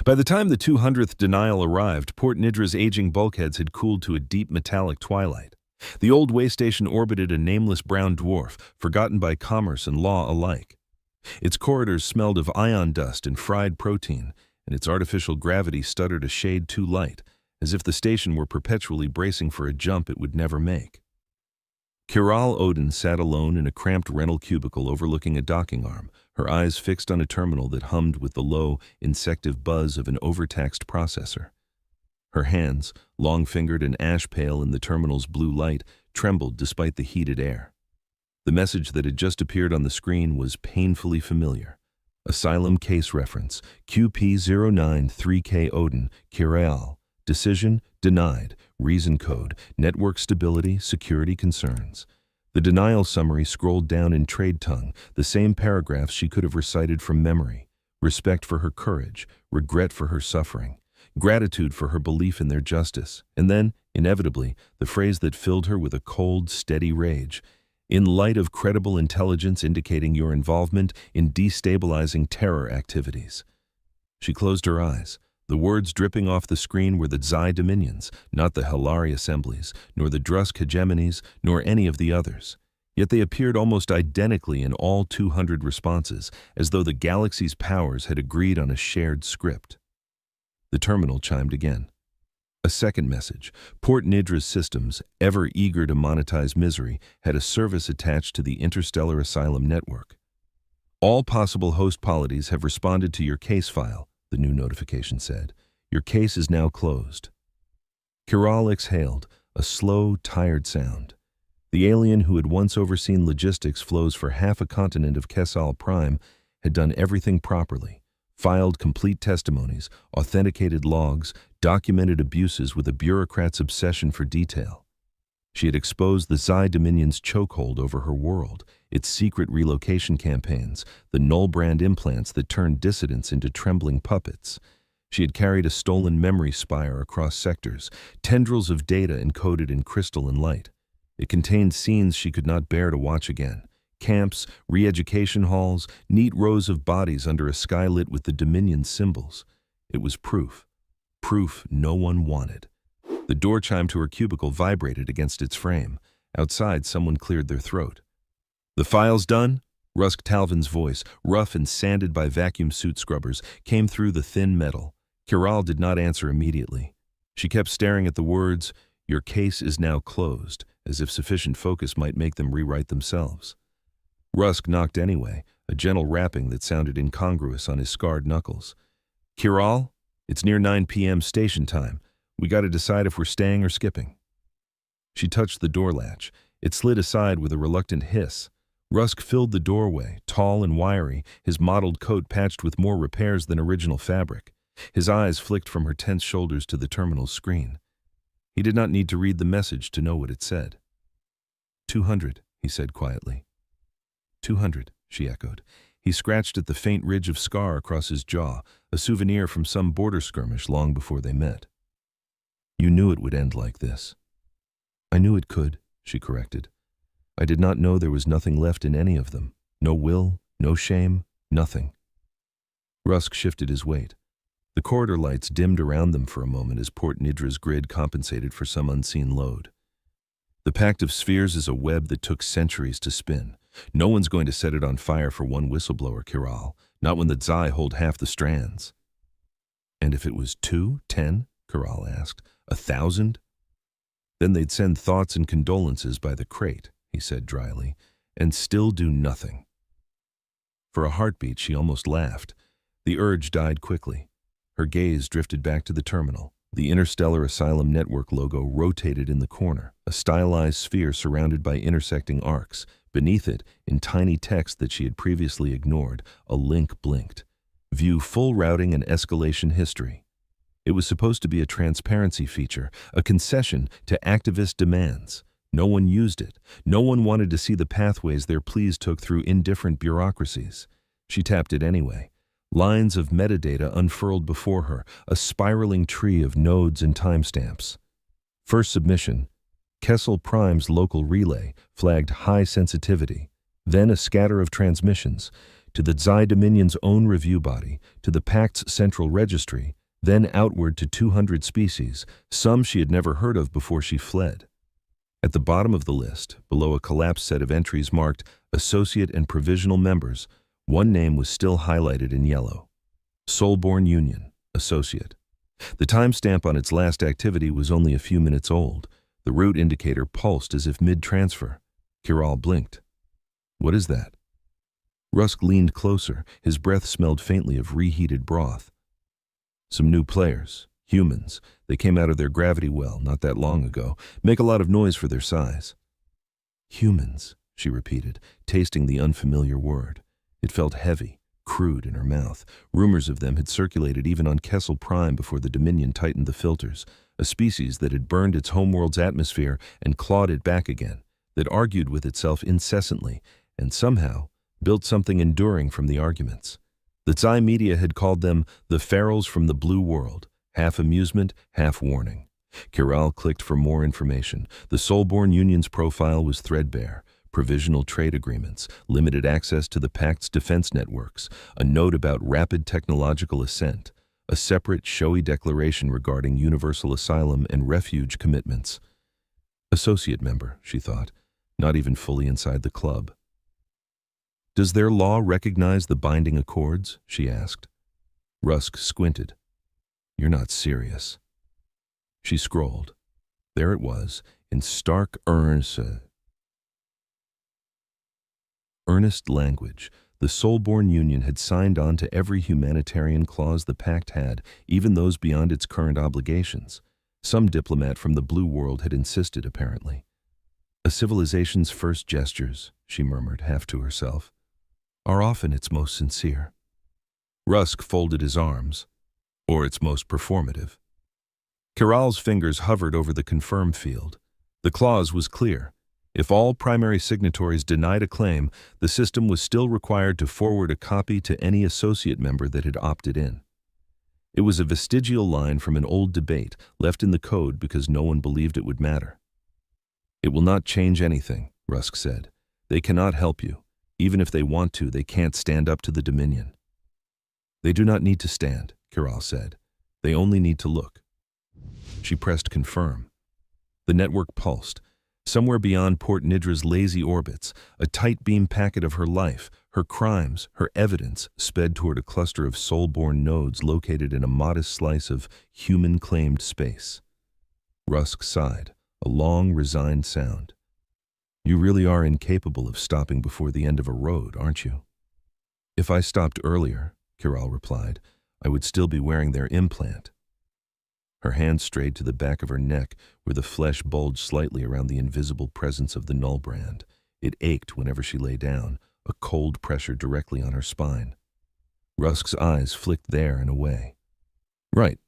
By the time the 200th denial arrived, Port Nidra's aging bulkheads had cooled to a deep metallic twilight. The old way station orbited a nameless brown dwarf, forgotten by commerce and law alike. Its corridors smelled of ion dust and fried protein, and its artificial gravity stuttered a shade too light, as if the station were perpetually bracing for a jump it would never make. Kiral Odin sat alone in a cramped rental cubicle overlooking a docking arm, her eyes fixed on a terminal that hummed with the low, insective buzz of an overtaxed processor. Her hands, long-fingered and ash-pale in the terminal's blue light, trembled despite the heated air. The message that had just appeared on the screen was painfully familiar. Asylum case reference, QP093K Odin, Kiral. Decision, denied. Reason code, network stability, security concerns. The denial summary scrolled down in trade tongue, the same paragraphs she could have recited from memory. Respect for her courage, regret for her suffering, gratitude for her belief in their justice, and then, inevitably, the phrase that filled her with a cold, steady rage. In light of credible intelligence indicating your involvement in destabilizing terror activities. She closed her eyes. The words dripping off the screen were the Xi dominions, not the Hilari assemblies, nor the Drusk hegemonies, nor any of the others. Yet they appeared almost identically in all 200 responses, as though the galaxy's powers had agreed on a shared script. The terminal chimed again. A second message. Port Nidra's systems, ever eager to monetize misery, had a service attached to the Interstellar Asylum network. All possible host polities have responded to your case file, the new notification said. Your case is now closed. Kiral exhaled, a slow, tired sound. The alien who had once overseen logistics flows for half a continent of Kesal Prime had done everything properly. Filed complete testimonies, authenticated logs, documented abuses with a bureaucrat's obsession for detail. She had exposed the Xi Dominion's chokehold over her world, its secret relocation campaigns, the null-brand implants that turned dissidents into trembling puppets. She had carried a stolen memory spire across sectors, tendrils of data encoded in crystalline light. It contained scenes she could not bear to watch again. Camps, re-education halls, neat rows of bodies under a sky lit with the Dominion's symbols. It was proof. Proof no one wanted. The door chime to her cubicle vibrated against its frame. Outside, someone cleared their throat. The file's done? Rusk Talvin's voice, rough and sanded by vacuum suit scrubbers, came through the thin metal. Kiral did not answer immediately. She kept staring at the words, "Your case is now closed," as if sufficient focus might make them rewrite themselves. Rusk knocked anyway, a gentle rapping that sounded incongruous on his scarred knuckles. "Kiral, it's near 9 p.m. station time. We got to decide if we're staying or skipping." She touched the door latch. It slid aside with a reluctant hiss. Rusk filled the doorway, tall and wiry, his mottled coat patched with more repairs than original fabric. His eyes flicked from her tense shoulders to the terminal's screen. He did not need to read the message to know what it said. 200, he said quietly. 200, she echoed. He scratched at the faint ridge of scar across his jaw, a souvenir from some border skirmish long before they met. You knew it would end like this. I knew it could, she corrected. I did not know there was nothing left in any of them. No will, no shame, nothing. Rusk shifted his weight. The corridor lights dimmed around them for a moment as Port Nidra's grid compensated for some unseen load. The pact of spheres is a web that took centuries to spin. No one's going to set it on fire for one whistleblower, Kiral, not when the Xi hold half the strands. And if it was 2, 10, Kiral asked, 1,000? Then they'd send thoughts and condolences by the crate, he said dryly, and still do nothing. For a heartbeat, she almost laughed. The urge died quickly. Her gaze drifted back to the terminal. The Interstellar Asylum Network logo rotated in the corner, a stylized sphere surrounded by intersecting arcs. Beneath it, in tiny text that she had previously ignored, a link blinked. View full routing and escalation history. It was supposed to be a transparency feature, a concession to activist demands. No one used it. No one wanted to see the pathways their pleas took through indifferent bureaucracies. She tapped it anyway. Lines of metadata unfurled before her, a spiraling tree of nodes and timestamps. First submission, Kessel Prime's local relay, flagged high sensitivity. Then a scatter of transmissions. to the Xi Dominion's own review body, to the Pact's central registry, then outward to 200 species, some she had never heard of before she fled. At the bottom of the list, below a collapsed set of entries marked Associate and Provisional Members, one name was still highlighted in yellow. Soulborn Union, Associate. The timestamp on its last activity was only a few minutes old. The route indicator pulsed as if mid-transfer. Kiral blinked. "What is that?" Rusk leaned closer. His breath smelled faintly of reheated broth. "Some new players. Humans. They came out of their gravity well not that long ago. Make a lot of noise for their size." "Humans," she repeated, tasting the unfamiliar word. It felt heavy, crude in her mouth. Rumors of them had circulated even on Kessel Prime before the Dominion tightened the filters. A species that had burned its homeworld's atmosphere and clawed it back again, that argued with itself incessantly, and somehow built something enduring from the arguments. The Xi media had called them the Ferals from the Blue World, half amusement, half warning. Kiral clicked for more information. The Soulborn Union's profile was threadbare. Provisional trade agreements, limited access to the Pact's defense networks, a note about rapid technological ascent, a separate, showy declaration regarding universal asylum and refuge commitments. Associate member, she thought, not even fully inside the club. "Does their law recognize the binding accords?" she asked. Rusk squinted. "You're not serious." She scrolled. There it was, in stark earnest language. The Soulborn Union had signed on to every humanitarian clause the Pact had, even those beyond its current obligations. Some diplomat from the Blue World had insisted, apparently. "A civilization's first gestures," she murmured, half to herself, "are often its most sincere." Rusk folded his arms. "Or its most performative." Kiral's fingers hovered over the confirm field. The clause was clear. If all primary signatories denied a claim, the system was still required to forward a copy to any associate member that had opted in. It was a vestigial line from an old debate, left in the code because no one believed it would matter. "It will not change anything," Rusk said. "They cannot help you. Even if they want to, they can't stand up to the Dominion." "They do not need to stand," Kiral said. "They only need to look." She pressed confirm. The network pulsed. Somewhere beyond Port Nidra's lazy orbits, a tight beam packet of her life, her crimes, her evidence sped toward a cluster of soulborn nodes located in a modest slice of human-claimed space. Rusk sighed, a long, resigned sound. "You really are incapable of stopping before the end of a road, aren't you?" "If I stopped earlier," Kiral replied, "I would still be wearing their implant." Her hand strayed to the back of her neck, where the flesh bulged slightly around the invisible presence of the null brand. It ached whenever she lay down, a cold pressure directly on her spine. Rusk's eyes flicked there and away. "Right.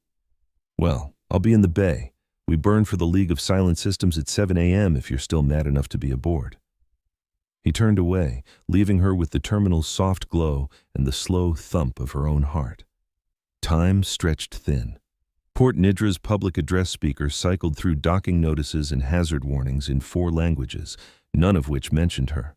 Well, I'll be in the bay. We burn for the League of Silent Systems at 7 a.m. if you're still mad enough to be aboard." He turned away, leaving her with the terminal's soft glow and the slow thump of her own heart. Time stretched thin. Port Nidra's public address speaker cycled through docking notices and hazard warnings in 4 languages, none of which mentioned her.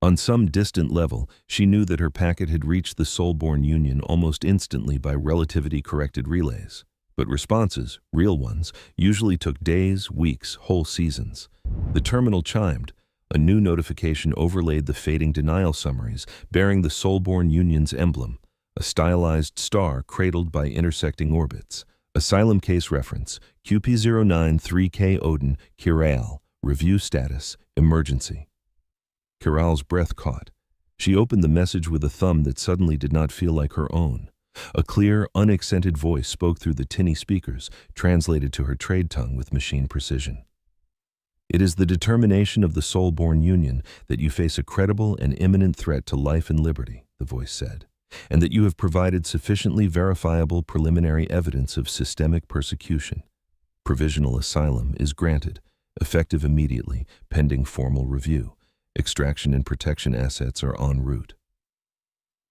On some distant level, she knew that her packet had reached the Soulborn Union almost instantly by relativity-corrected relays. But responses, real ones, usually took days, weeks, whole seasons. The terminal chimed. A new notification overlaid the fading denial summaries, bearing the Soulborn Union's emblem, a stylized star cradled by intersecting orbits. Asylum case reference, QP093K Odin, Kiral, review status, emergency. Kiral's breath caught. She opened the message with a thumb that suddenly did not feel like her own. A clear, unaccented voice spoke through the tinny speakers, translated to her trade tongue with machine precision. "It is the determination of the Soulborn Union that you face a credible and imminent threat to life and liberty," the voice said, "and that you have provided sufficiently verifiable preliminary evidence of systemic persecution. Provisional asylum is granted, effective immediately, pending formal review. Extraction and protection assets are en route."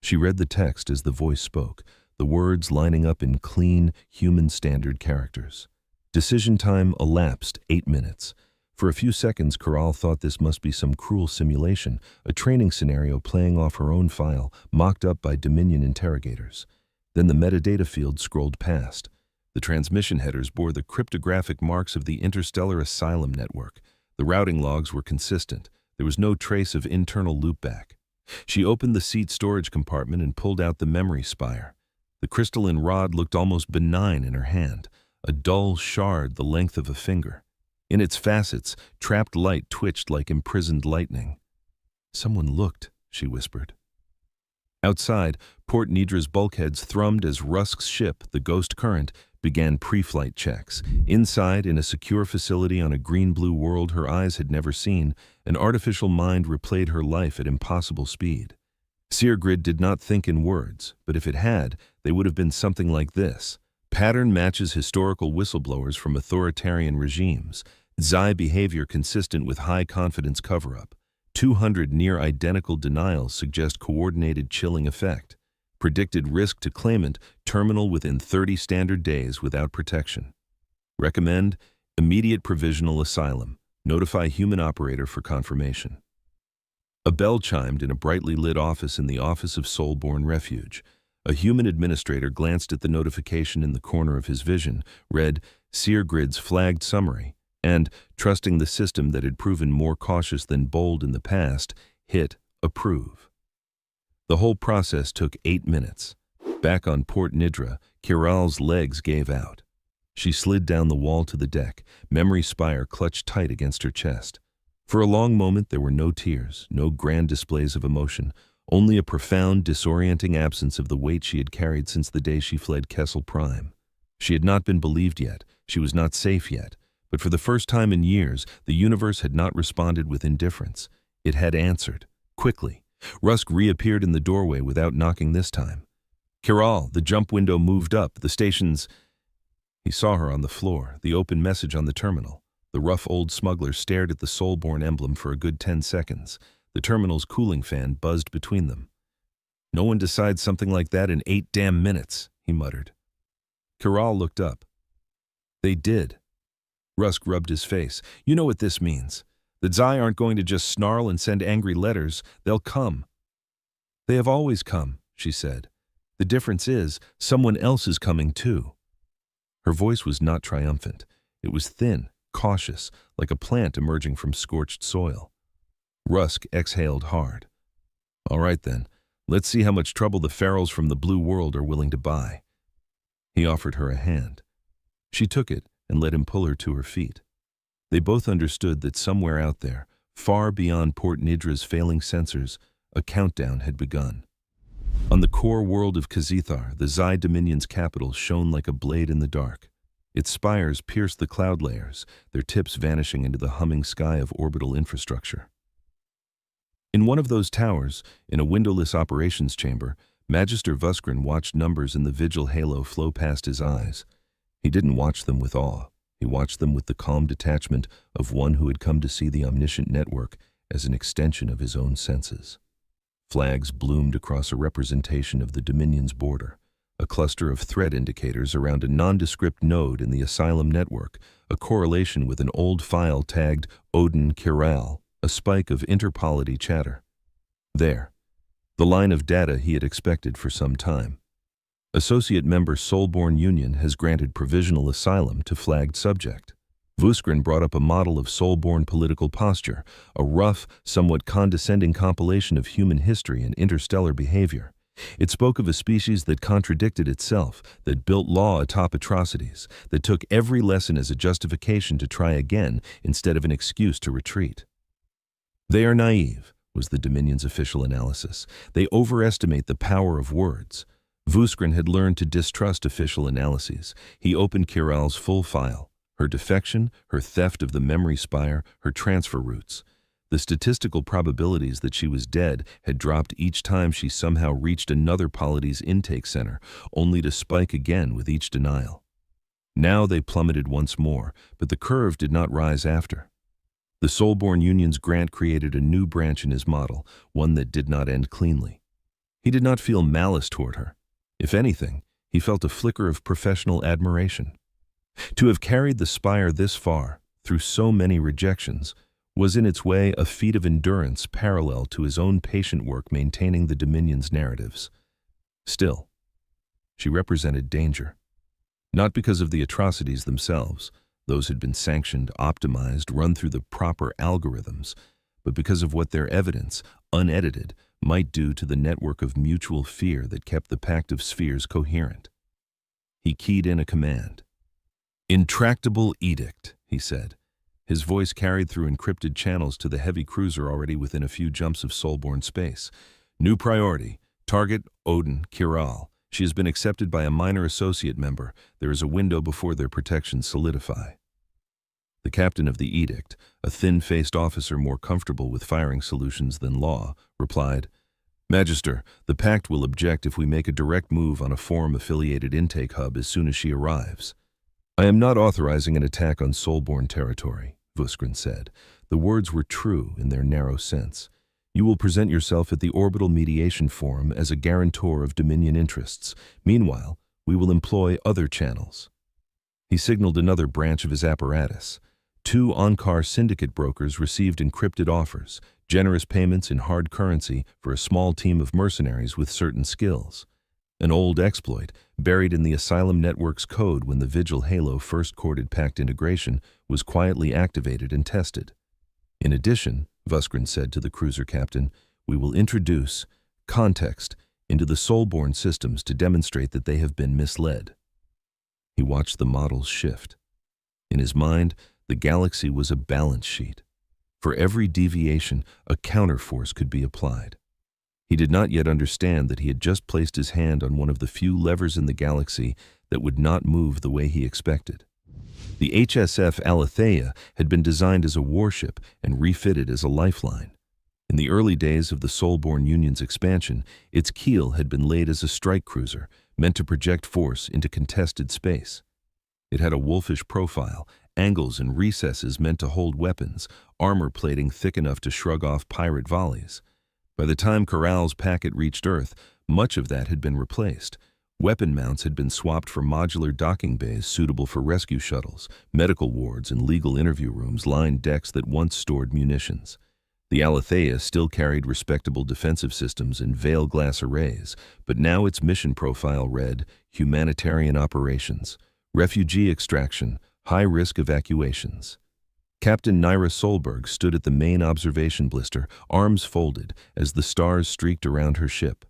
She read the text as the voice spoke, the words lining up in clean, human standard characters. Decision time elapsed 8 minutes. For a few seconds, Corral thought this must be some cruel simulation, a training scenario playing off her own file, mocked up by Dominion interrogators. Then the metadata field scrolled past. The transmission headers bore the cryptographic marks of the interstellar Asylum network. The routing logs were consistent. There was no trace of internal loopback. She opened the seat storage compartment and pulled out the memory spire. The crystalline rod looked almost benign in her hand, a dull shard the length of a finger. In its facets, trapped light twitched like imprisoned lightning. "Someone looked," she whispered. Outside, Port Nidra's bulkheads thrummed as Rusk's ship, the Ghost Current, began pre-flight checks. Inside, in a secure facility on a green-blue world her eyes had never seen, an artificial mind replayed her life at impossible speed. Seargrid did not think in words, but if it had, they would have been something like this. Pattern matches historical whistleblowers from authoritarian regimes. Xi behavior consistent with high-confidence cover-up. 200 near-identical denials suggest coordinated chilling effect. Predicted risk to claimant, terminal within 30 standard days without protection. Recommend immediate provisional asylum. Notify human operator for confirmation. A bell chimed in a brightly lit office in the Office of Soulborn Refuge. A human administrator glanced at the notification in the corner of his vision, read Seargrid's flagged summary, and, trusting the system that had proven more cautious than bold in the past, hit approve. The whole process took 8 minutes. Back on Port Nidra, Kiral's legs gave out. She slid down the wall to the deck, memory spire clutched tight against her chest. For a long moment there were no tears, no grand displays of emotion, only a profound, disorienting absence of the weight she had carried since the day she fled Kessel Prime. She had not been believed yet, she was not safe yet, but for the first time in years, the universe had not responded with indifference. It had answered, quickly. Rusk reappeared in the doorway without knocking this time. "Kiral," the jump window moved up, the station's... He saw her on the floor, the open message on the terminal. The rough old smuggler stared at the Soulborn emblem for a good 10 seconds. The terminal's cooling fan buzzed between them. "No one decides something like that in 8 damn minutes," he muttered. Kiral looked up. "They did." Rusk rubbed his face. "You know what this means. The Xi aren't going to just snarl and send angry letters. They'll come." "They have always come," she said. "The difference is, someone else is coming too." Her voice was not triumphant. It was thin, cautious, like a plant emerging from scorched soil. Rusk exhaled hard. "All right then, let's see how much trouble the ferals from the blue world are willing to buy." He offered her a hand. She took it and let him pull her to her feet. They both understood that somewhere out there, far beyond Port Nidra's failing sensors, a countdown had begun. On the core world of Khazithar, the Xi Dominion's capital shone like a blade in the dark. Its spires pierced the cloud layers, their tips vanishing into the humming sky of orbital infrastructure. In one of those towers, in a windowless operations chamber, Magister Vuskrin watched numbers in the vigil halo flow past his eyes. He didn't watch them with awe. He watched them with the calm detachment of one who had come to see the omniscient network as an extension of his own senses. Flags bloomed across a representation of the Dominion's border, a cluster of threat indicators around a nondescript node in the Asylum network, a correlation with an old file tagged Odin Kiral, a spike of interpolity chatter. There, the line of data he had expected for some time. Associate member Soulborn Union has granted provisional asylum to flagged subject. Vuskrin brought up a model of Soulborn political posture, a rough, somewhat condescending compilation of human history and interstellar behavior. It spoke of a species that contradicted itself, that built law atop atrocities, that took every lesson as a justification to try again instead of an excuse to retreat. "They are naive," was the Dominion's official analysis. "They overestimate the power of words." Vuskrin had learned to distrust official analyses. He opened Kiral's full file. Her defection, her theft of the memory spire, her transfer routes. The statistical probabilities that she was dead had dropped each time she somehow reached another polity's intake center, only to spike again with each denial. Now they plummeted once more, but the curve did not rise after. The Soulborn Union's grant created a new branch in his model, one that did not end cleanly. He did not feel malice toward her. If anything, he felt a flicker of professional admiration. To have carried the spire this far, through so many rejections, was in its way a feat of endurance parallel to his own patient work maintaining the Dominion's narratives. Still, she represented danger. Not because of the atrocities themselves, those had been sanctioned, optimized, run through the proper algorithms, but because of what their evidence, unedited, might do to the network of mutual fear that kept the pact of spheres coherent. He keyed in a command. "Intractable edict," he said. His voice carried through encrypted channels to the heavy cruiser already within a few jumps of Soulborn space. "New priority. Target, Odin, Kiral. She has been accepted by a minor associate member. There is a window before their protections solidify." The captain of the edict, a thin-faced officer more comfortable with firing solutions than law, replied, "Magister, the Pact will object if we make a direct move on a forum-affiliated intake hub as soon as she arrives." "I am not authorizing an attack on Soulborn territory," Vuskrin said. The words were true in their narrow sense. "You will present yourself at the Orbital Mediation Forum as a guarantor of Dominion interests. Meanwhile, we will employ other channels." He signaled another branch of his apparatus. 2 on-car syndicate brokers received encrypted offers, generous payments in hard currency for a small team of mercenaries with certain skills. An old exploit, buried in the Asylum network's code when the Vigil Halo first courted Pact integration, was quietly activated and tested. "In addition," Vuskrin said to the cruiser captain, "we will introduce context into the Soulborn systems to demonstrate that they have been misled." He watched the models shift. In his mind, the galaxy was a balance sheet. For every deviation, a counterforce could be applied. He did not yet understand that he had just placed his hand on one of the few levers in the galaxy that would not move the way he expected. The HSF Aletheia had been designed as a warship and refitted as a lifeline. In the early days of the Soulborn Union's expansion, its keel had been laid as a strike cruiser, meant to project force into contested space. It had a wolfish profile, angles and recesses meant to hold weapons, armor plating thick enough to shrug off pirate volleys. By the time Kiral's packet reached Earth, much of that had been replaced. Weapon mounts had been swapped for modular docking bays suitable for rescue shuttles. Medical wards and legal interview rooms lined decks that once stored munitions. The Aletheia still carried respectable defensive systems and veil glass arrays, but now its mission profile read humanitarian operations, refugee extraction, high-risk evacuations. Captain Nyra Solberg stood at the main observation blister, arms folded, as the stars streaked around her ship.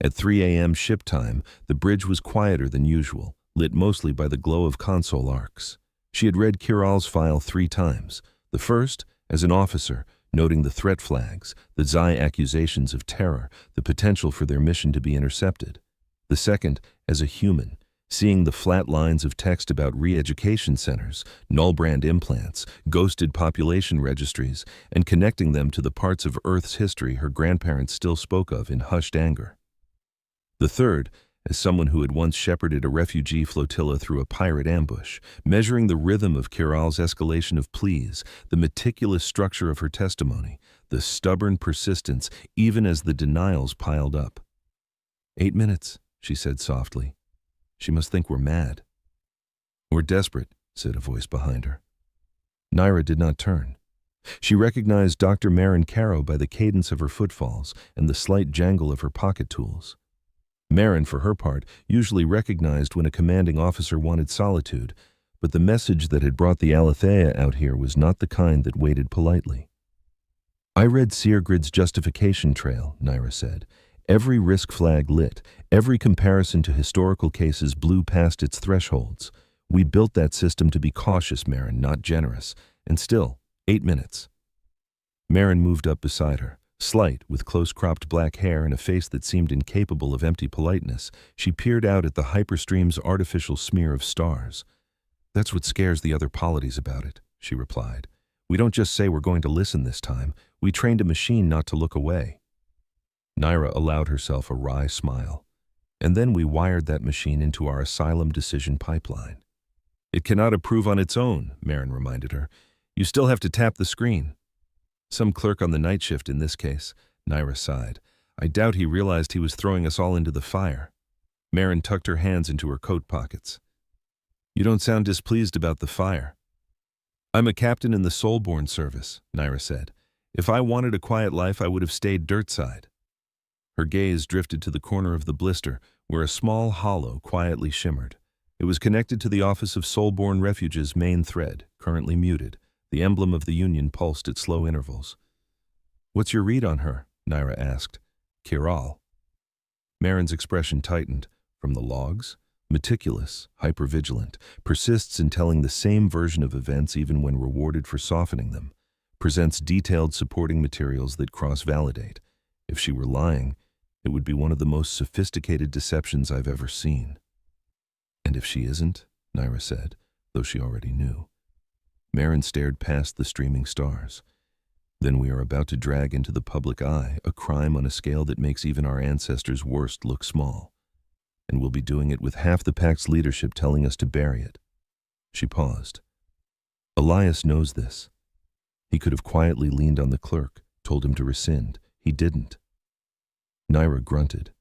At 3 a.m. ship time, the bridge was quieter than usual, lit mostly by the glow of console arcs. She had read Kiral's file 3 times. The first, as an officer, noting the threat flags, the Xi accusations of terror, the potential for their mission to be intercepted. The second, as a human, seeing the flat lines of text about re-education centers, null-brand implants, ghosted population registries, and connecting them to the parts of Earth's history her grandparents still spoke of in hushed anger. The third, as someone who had once shepherded a refugee flotilla through a pirate ambush, measuring the rhythm of Kiral's escalation of pleas, the meticulous structure of her testimony, the stubborn persistence even as the denials piled up. 8 minutes, she said softly. She must think we're mad. "We're desperate," said a voice behind her. Nyra did not turn. She recognized Dr. Marin Caro by the cadence of her footfalls and the slight jangle of her pocket tools. Marin, for her part, usually recognized when a commanding officer wanted solitude, but the message that had brought the Aletheia out here was not the kind that waited politely. "I read Seargrid's justification trail," Nyra said. "Every risk flag lit, every comparison to historical cases blew past its thresholds. We built that system to be cautious, Marin, not generous. And still, 8 minutes. Marin moved up beside her. Slight, with close-cropped black hair and a face that seemed incapable of empty politeness, she peered out at the hyperstream's artificial smear of stars. "That's what scares the other polities about it," she replied. "We don't just say we're going to listen this time. We trained a machine not to look away." Nyra allowed herself a wry smile. "And then we wired that machine into our Asylum decision pipeline." "It cannot approve on its own," Marin reminded her. "You still have to tap the screen." "Some clerk on the night shift in this case," Nyra sighed. "I doubt he realized he was throwing us all into the fire." Marin tucked her hands into her coat pockets. "You don't sound displeased about the fire." I'm a captain in the Soulborn service, Naira said. If I wanted a quiet life, I would have stayed dirtside. Her gaze drifted to the corner of the blister, where a small hollow quietly shimmered. It was connected to the Office of Soulborn Refuge's main thread, currently muted. The emblem of the Union pulsed at slow intervals. What's your read on her? Naira asked. Kiral. Marin's expression tightened. From the logs? Meticulous, hypervigilant, persists in telling the same version of events even when rewarded for softening them. Presents detailed supporting materials that cross-validate. If she were lying, it would be one of the most sophisticated deceptions I've ever seen. And if she isn't, Naira said, though she already knew. Marin stared past the streaming stars. Then we are about to drag into the public eye a crime on a scale that makes even our ancestors' worst look small. And we'll be doing it with half the Pact's leadership telling us to bury it. She paused. Elias knows this. He could have quietly leaned on the clerk, told him to rescind. He didn't. Naira grunted.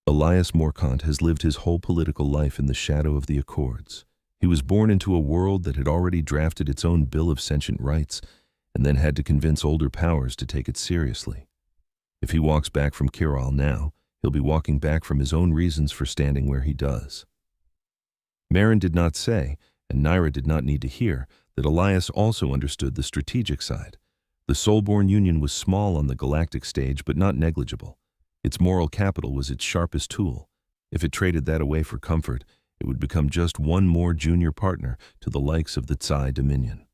Elias Morcant has lived his whole political life in the shadow of the Accords. He was born into a world that had already drafted its own Bill of Sentient Rights and then had to convince older powers to take it seriously. If he walks back from Kiral now, he'll be walking back from his own reasons for standing where he does. Marin did not say, and Naira did not need to hear, that Elias also understood the strategic side. The Soulborn Union was small on the galactic stage, but not negligible. Its moral capital was its sharpest tool. If it traded that away for comfort, it would become just one more junior partner to the likes of the Tsai Dominion.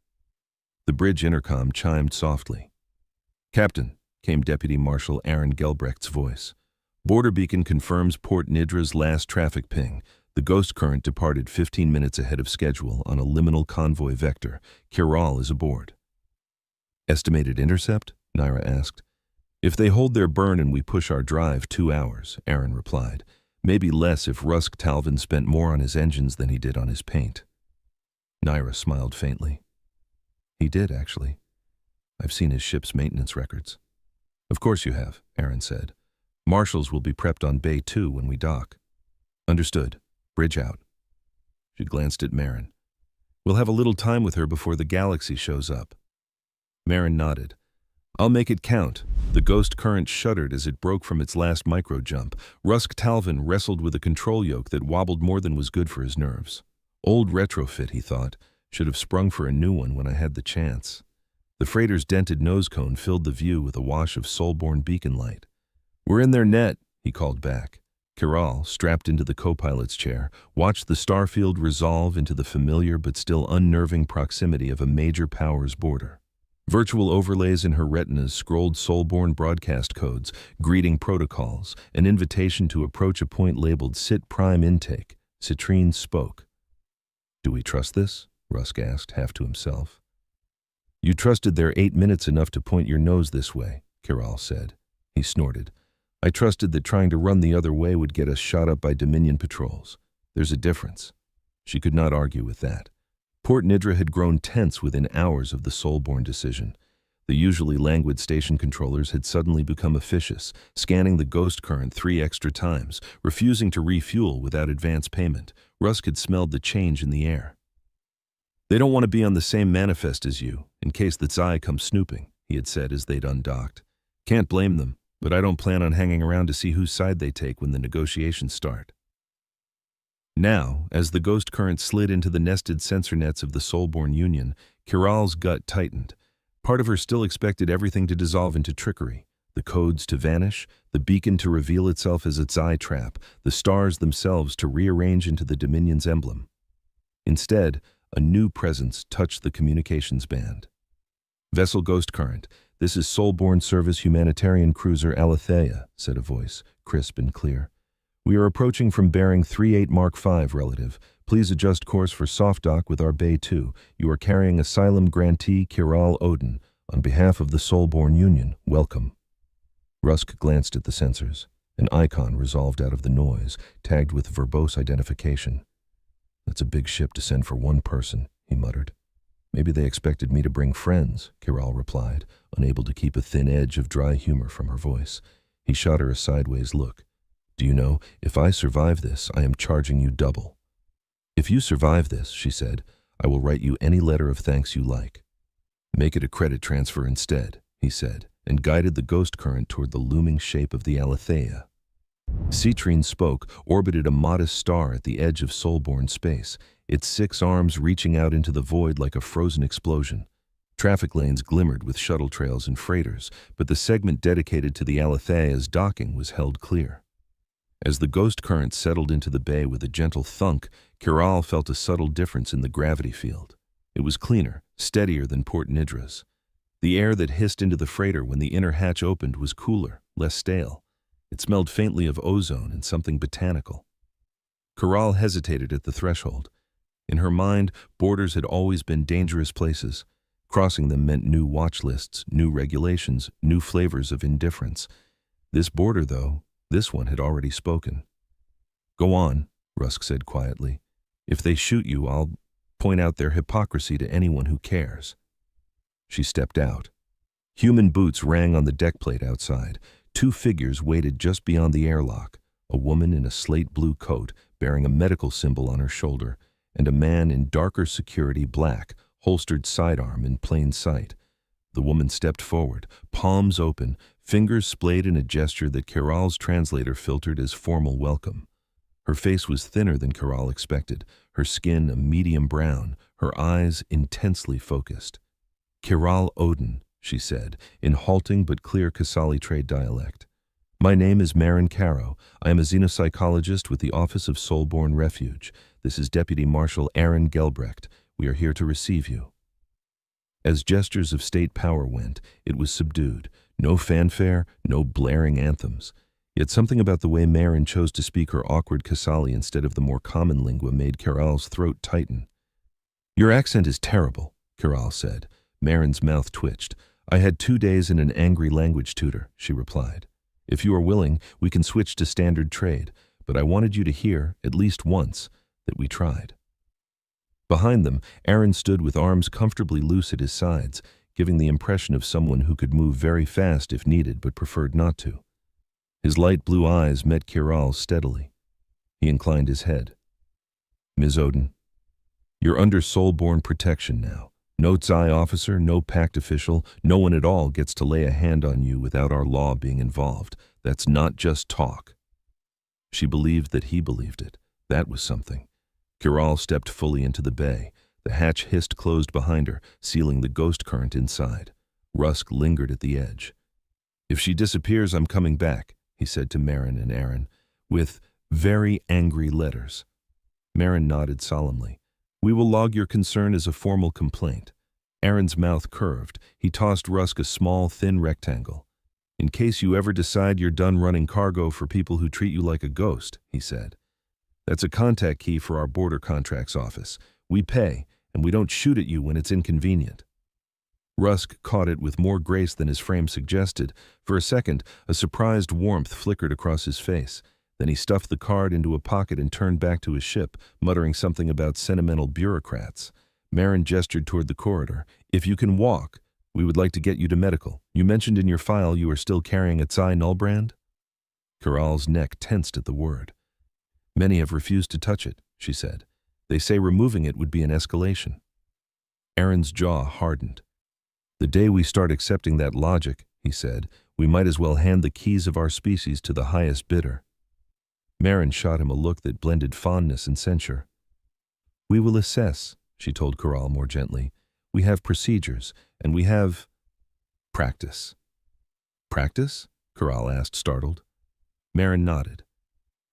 The bridge intercom chimed softly. Captain, came Deputy Marshal Aaron Gelbrecht's voice. Border beacon confirms Port Nidra's last traffic ping. The ghost current departed 15 minutes ahead of schedule on a liminal convoy vector. Kiral is aboard. Estimated intercept? Naira asked. If they hold their burn and we push our drive 2 hours, Aaron replied. Maybe less if Rusk Talvin spent more on his engines than he did on his paint. Naira smiled faintly. He did, actually. I've seen his ship's maintenance records. Of course you have, Aaron said. Marshals will be prepped on Bay 2 when we dock. Understood. Bridge out. She glanced at Marin. We'll have a little time with her before the galaxy shows up. Marin nodded. I'll make it count. The ghost current shuddered as it broke from its last micro-jump. Rusk Talvin wrestled with a control yoke that wobbled more than was good for his nerves. Old retrofit, he thought. Should have sprung for a new one when I had the chance. The freighter's dented nose cone filled the view with a wash of Soulborn beacon light. We're in their net, he called back. Kiral, strapped into the co-pilot's chair, watched the starfield resolve into the familiar but still unnerving proximity of a major power's border. Virtual overlays in her retinas scrolled Soulborn broadcast codes, greeting protocols, an invitation to approach a point labeled Sit Prime Intake. Citrine spoke. Do we trust this? Rusk asked, half to himself. You trusted their 8 minutes enough to point your nose this way, Kiral said. He snorted. I trusted that trying to run the other way would get us shot up by Dominion patrols. There's a difference. She could not argue with that. Port Nidra had grown tense within hours of the Soulborn decision. The usually languid station controllers had suddenly become officious, scanning the ghost current 3 extra times, refusing to refuel without advance payment. Rusk had smelled the change in the air. They don't want to be on the same manifest as you, in case the Tsai comes snooping, he had said as they'd undocked. Can't blame them, but I don't plan on hanging around to see whose side they take when the negotiations start. Now, as the ghost current slid into the nested sensor nets of the Soulborn Union, Kiral's gut tightened. Part of her still expected everything to dissolve into trickery, the codes to vanish, the beacon to reveal itself as its eye trap, the stars themselves to rearrange into the Dominion's emblem. Instead, a new presence touched the communications band. Vessel Ghost Current, this is Soulborn Service Humanitarian Cruiser Alethea, said a voice, crisp and clear. We are approaching from bearing 38 Mark V relative. Please adjust course for soft dock with our Bay 2. You are carrying Asylum grantee Kiral Odin. On behalf of the Soulborn Union, welcome. Rusk glanced at the sensors. An icon resolved out of the noise, tagged with verbose identification. That's a big ship to send for one person, he muttered. Maybe they expected me to bring friends, Kiral replied, unable to keep a thin edge of dry humor from her voice. He shot her a sideways look. Do you know, if I survive this, I am charging you double. If you survive this, she said, I will write you any letter of thanks you like. Make it a credit transfer instead, he said, and guided the ghost current toward the looming shape of the Aletheia. Citrine spoke, orbited a modest star at the edge of soul-born space, its 6 arms reaching out into the void like a frozen explosion. Traffic lanes glimmered with shuttle trails and freighters, but the segment dedicated to the Aletheia's docking was held clear. As the ghost current settled into the bay with a gentle thunk, Kiral felt a subtle difference in the gravity field. It was cleaner, steadier than Port Nidra's. The air that hissed into the freighter when the inner hatch opened was cooler, less stale. It smelled faintly of ozone and something botanical. Kiral hesitated at the threshold. In her mind, borders had always been dangerous places. Crossing them meant new watch lists, new regulations, new flavors of indifference. This border, though, this one had already spoken. Go on, Rusk said quietly. If they shoot you, I'll point out their hypocrisy to anyone who cares. She stepped out. Human boots rang on the deck plate outside. 2 figures waited just beyond the airlock, a woman in a slate blue coat bearing a medical symbol on her shoulder, and a man in darker security black, holstered sidearm in plain sight. The woman stepped forward, palms open, fingers splayed in a gesture that Kiral's translator filtered as formal welcome. Her face was thinner than Kiral expected, her skin a medium brown, her eyes intensely focused. Kiral Odin, she said, in halting but clear Kasali trade dialect. My name is Marin Caro. I am a xenopsychologist with the Office of Soulborn Refuge. This is Deputy Marshal Aaron Gelbrecht. We are here to receive you. As gestures of state power went, it was subdued. No fanfare, no blaring anthems. Yet something about the way Marin chose to speak her awkward Kasali instead of the more common lingua made Kiral's throat tighten. Your accent is terrible, Kiral said. Marin's mouth twitched. I had 2 days in an angry language tutor, she replied. If you are willing, we can switch to standard trade, but I wanted you to hear, at least once, that we tried. Behind them, Aaron stood with arms comfortably loose at his sides, giving the impression of someone who could move very fast if needed but preferred not to. His light blue eyes met Kiral's steadily. He inclined his head. Ms. Odin, you're under soul-born protection now. No Tsai officer, no pact official, no one at all gets to lay a hand on you without our law being involved. That's not just talk. She believed that he believed it. That was something. Kiral stepped fully into the bay. The hatch hissed closed behind her, sealing the ghost current inside. Rusk lingered at the edge. If she disappears, I'm coming back, he said to Marin and Aaron, with very angry letters. Marin nodded solemnly. We will log your concern as a formal complaint. Aaron's mouth curved. He tossed Rusk a small, thin rectangle. In case you ever decide you're done running cargo for people who treat you like a ghost, he said. That's a contact key for our border contracts office. We pay, and we don't shoot at you when it's inconvenient. Rusk caught it with more grace than his frame suggested. For a second, a surprised warmth flickered across his face. Then he stuffed the card into a pocket and turned back to his ship, muttering something about sentimental bureaucrats. Marin gestured toward the corridor. If you can walk, we would like to get you to medical. You mentioned in your file you are still carrying a Tsai nullbrand? Kiral's neck tensed at the word. Many have refused to touch it, she said. They say removing it would be an escalation. Aaron's jaw hardened. The day we start accepting that logic, he said, we might as well hand the keys of our species to the highest bidder. Marin shot him a look that blended fondness and censure. We will assess, she told Kiral more gently. We have procedures, and we have practice. Practice? Kiral asked, startled. Marin nodded.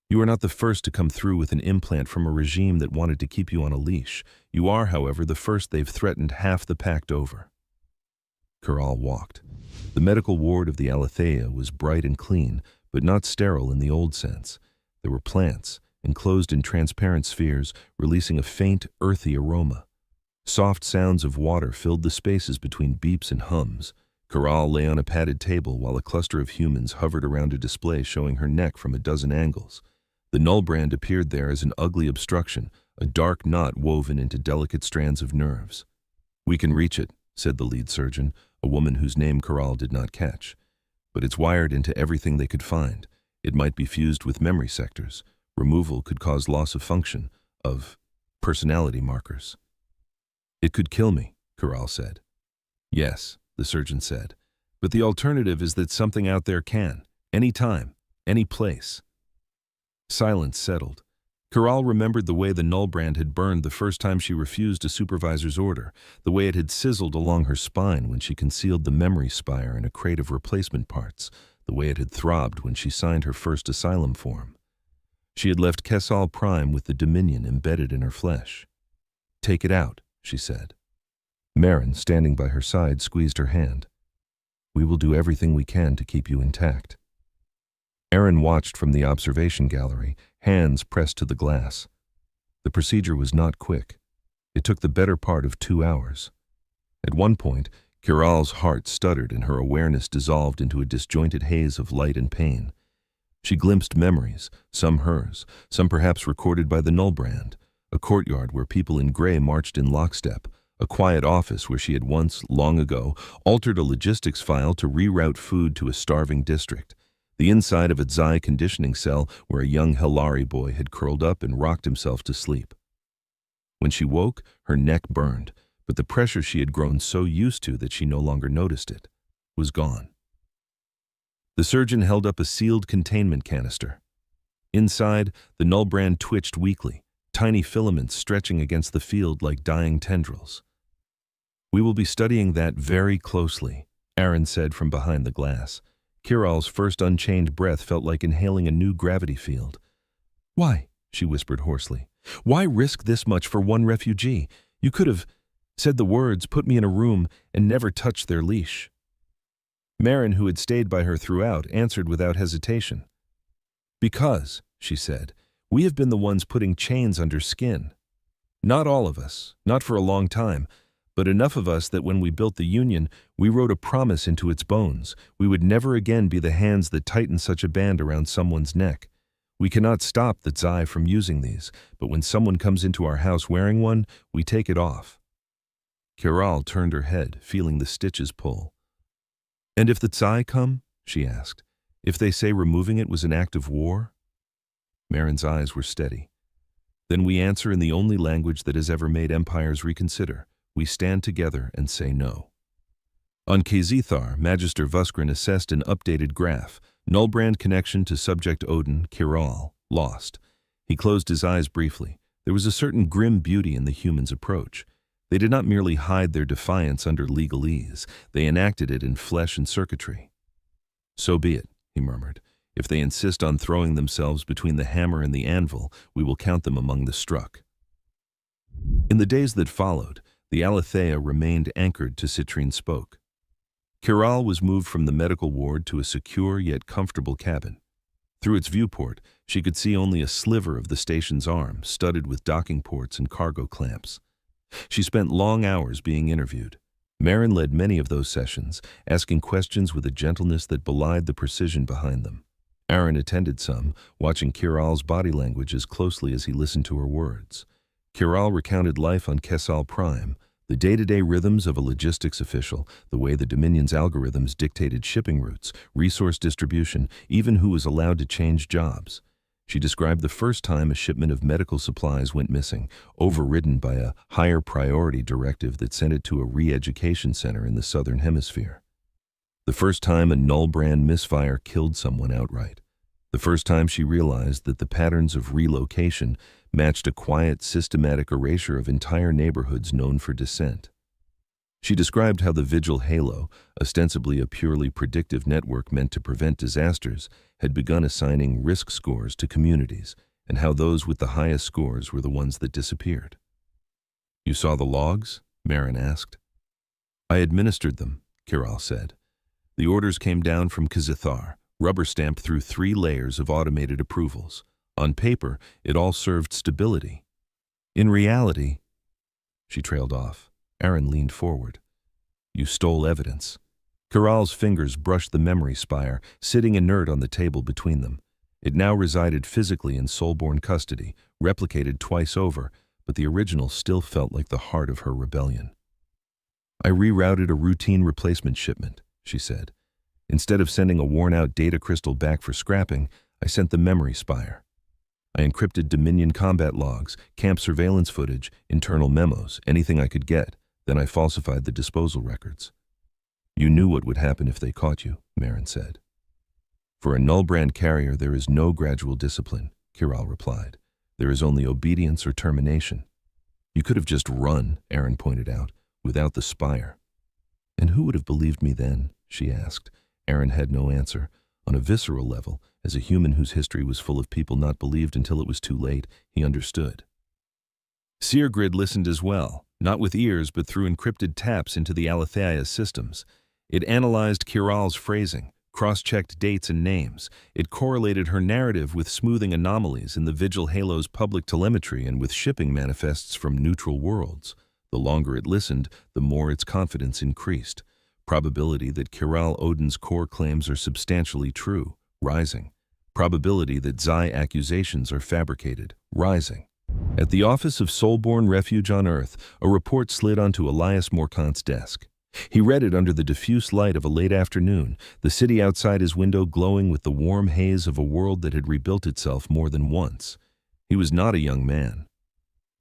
You are not the first to come through with an implant from a regime that wanted to keep you on a leash. You are, however, the first they've threatened half the pact over. Kiral walked. The medical ward of the Aletheia was bright and clean, but not sterile in the old sense. There were plants, enclosed in transparent spheres, releasing a faint, earthy aroma. Soft sounds of water filled the spaces between beeps and hums. Kiral lay on a padded table while a cluster of humans hovered around a display showing her neck from a dozen angles. The nullbrand appeared there as an ugly obstruction, a dark knot woven into delicate strands of nerves. We can reach it, said the lead surgeon, a woman whose name Kiral did not catch. But it's wired into everything they could find. It might be fused with memory sectors. Removal could cause loss of function, of personality markers. It could kill me, Corral said. Yes, the surgeon said, but the alternative is that something out there can, any time, any place. Silence settled. Corral remembered the way the Nullbrand had burned the first time she refused a supervisor's order, the way it had sizzled along her spine when she concealed the memory spire in a crate of replacement parts, the way it had throbbed when she signed her first Asylum form. She had left Kessal Prime with the Dominion embedded in her flesh. Take it out, she said. Marin, standing by her side, squeezed her hand. We will do everything we can to keep you intact. Aaron watched from the observation gallery, hands pressed to the glass. The procedure was not quick. It took the better part of 2 hours. At one point, Corral's heart stuttered and her awareness dissolved into a disjointed haze of light and pain. She glimpsed memories, some hers, some perhaps recorded by the Nullbrand, a courtyard where people in gray marched in lockstep, a quiet office where she had once, long ago, altered a logistics file to reroute food to a starving district, the inside of a Zai conditioning cell where a young Hilari boy had curled up and rocked himself to sleep. When she woke, her neck burned, but the pressure she had grown so used to that she no longer noticed it was gone. The surgeon held up a sealed containment canister. Inside, the Nullbrand twitched weakly, tiny filaments stretching against the field like dying tendrils. We will be studying that very closely, Aaron said from behind the glass. Kiral's first unchained breath felt like inhaling a new gravity field. Why? She whispered hoarsely. Why risk this much for one refugee? You could have said the words, put me in a room, and never touched their leash. Marin, who had stayed by her throughout, answered without hesitation. Because, she said, we have been the ones putting chains under skin. Not all of us, not for a long time, but enough of us that when we built the Union, we wrote a promise into its bones. We would never again be the hands that tighten such a band around someone's neck. We cannot stop the Zai from using these, but when someone comes into our house wearing one, we take it off. Kiral turned her head, feeling the stitches pull. And if the Zai come? She asked. If they say removing it was an act of war? Marin's eyes were steady. Then we answer in the only language that has ever made empires reconsider. We stand together and say no. On Kazithar, Magister Vuskrin assessed an updated graph. Nullbrand connection to subject Odin, Kiral, lost. He closed his eyes briefly. There was a certain grim beauty in the human's approach. They did not merely hide their defiance under legalese. They enacted it in flesh and circuitry. So be it, he murmured. If they insist on throwing themselves between the hammer and the anvil, we will count them among the struck. In the days that followed, the Aletheia remained anchored to Citrine Spoke. Kiral was moved from the medical ward to a secure yet comfortable cabin. Through its viewport, she could see only a sliver of the station's arm, studded with docking ports and cargo clamps. She spent long hours being interviewed. Marin led many of those sessions, asking questions with a gentleness that belied the precision behind them. Aaron attended some, watching Kiral's body language as closely as he listened to her words. Kiral recounted life on Kessal Prime, the day-to-day rhythms of a logistics official, the way the Dominion's algorithms dictated shipping routes, resource distribution, even who was allowed to change jobs. She described the first time a shipment of medical supplies went missing, overridden by a higher priority directive that sent it to a re-education center in the Southern Hemisphere. The first time a Nullbrand misfire killed someone outright. The first time she realized that the patterns of relocation matched a quiet, systematic erasure of entire neighborhoods known for dissent. She described how the Vigil Halo, ostensibly a purely predictive network meant to prevent disasters, had begun assigning risk scores to communities, and how those with the highest scores were the ones that disappeared. You saw the logs? Marin asked. I administered them, Kiral said. The orders came down from Kazithar, rubber-stamped through 3 layers of automated approvals. On paper, it all served stability. In reality, she trailed off. Aaron leaned forward. You stole evidence. Kiral's fingers brushed the memory spire, sitting inert on the table between them. It now resided physically in Soulborn custody, replicated twice over, but the original still felt like the heart of her rebellion. I rerouted a routine replacement shipment, she said. Instead of sending a worn-out data crystal back for scrapping, I sent the memory spire. I encrypted Dominion combat logs, camp surveillance footage, internal memos, anything I could get. Then I falsified the disposal records. You knew what would happen if they caught you, Marin said. For a null-brand carrier, there is no gradual discipline, Kiral replied. There is only obedience or termination. You could have just run, Aaron pointed out, without the spire. And who would have believed me then? She asked. Aaron had no answer. On a visceral level, as a human whose history was full of people not believed until it was too late, he understood. Seargrid listened as well, not with ears but through encrypted taps into the Aletheia's systems. It analyzed Kiral's phrasing, cross-checked dates and names. It correlated her narrative with smoothing anomalies in the Vigil Halo's public telemetry and with shipping manifests from neutral worlds. The longer it listened, the more its confidence increased. Probability that Kiral Odin's core claims are substantially true, rising. Probability that Zai accusations are fabricated, rising. At the office of Soulborn Refuge on Earth, a report slid onto Elias Morcant's desk. He read it under the diffuse light of a late afternoon, the city outside his window glowing with the warm haze of a world that had rebuilt itself more than once. He was not a young man.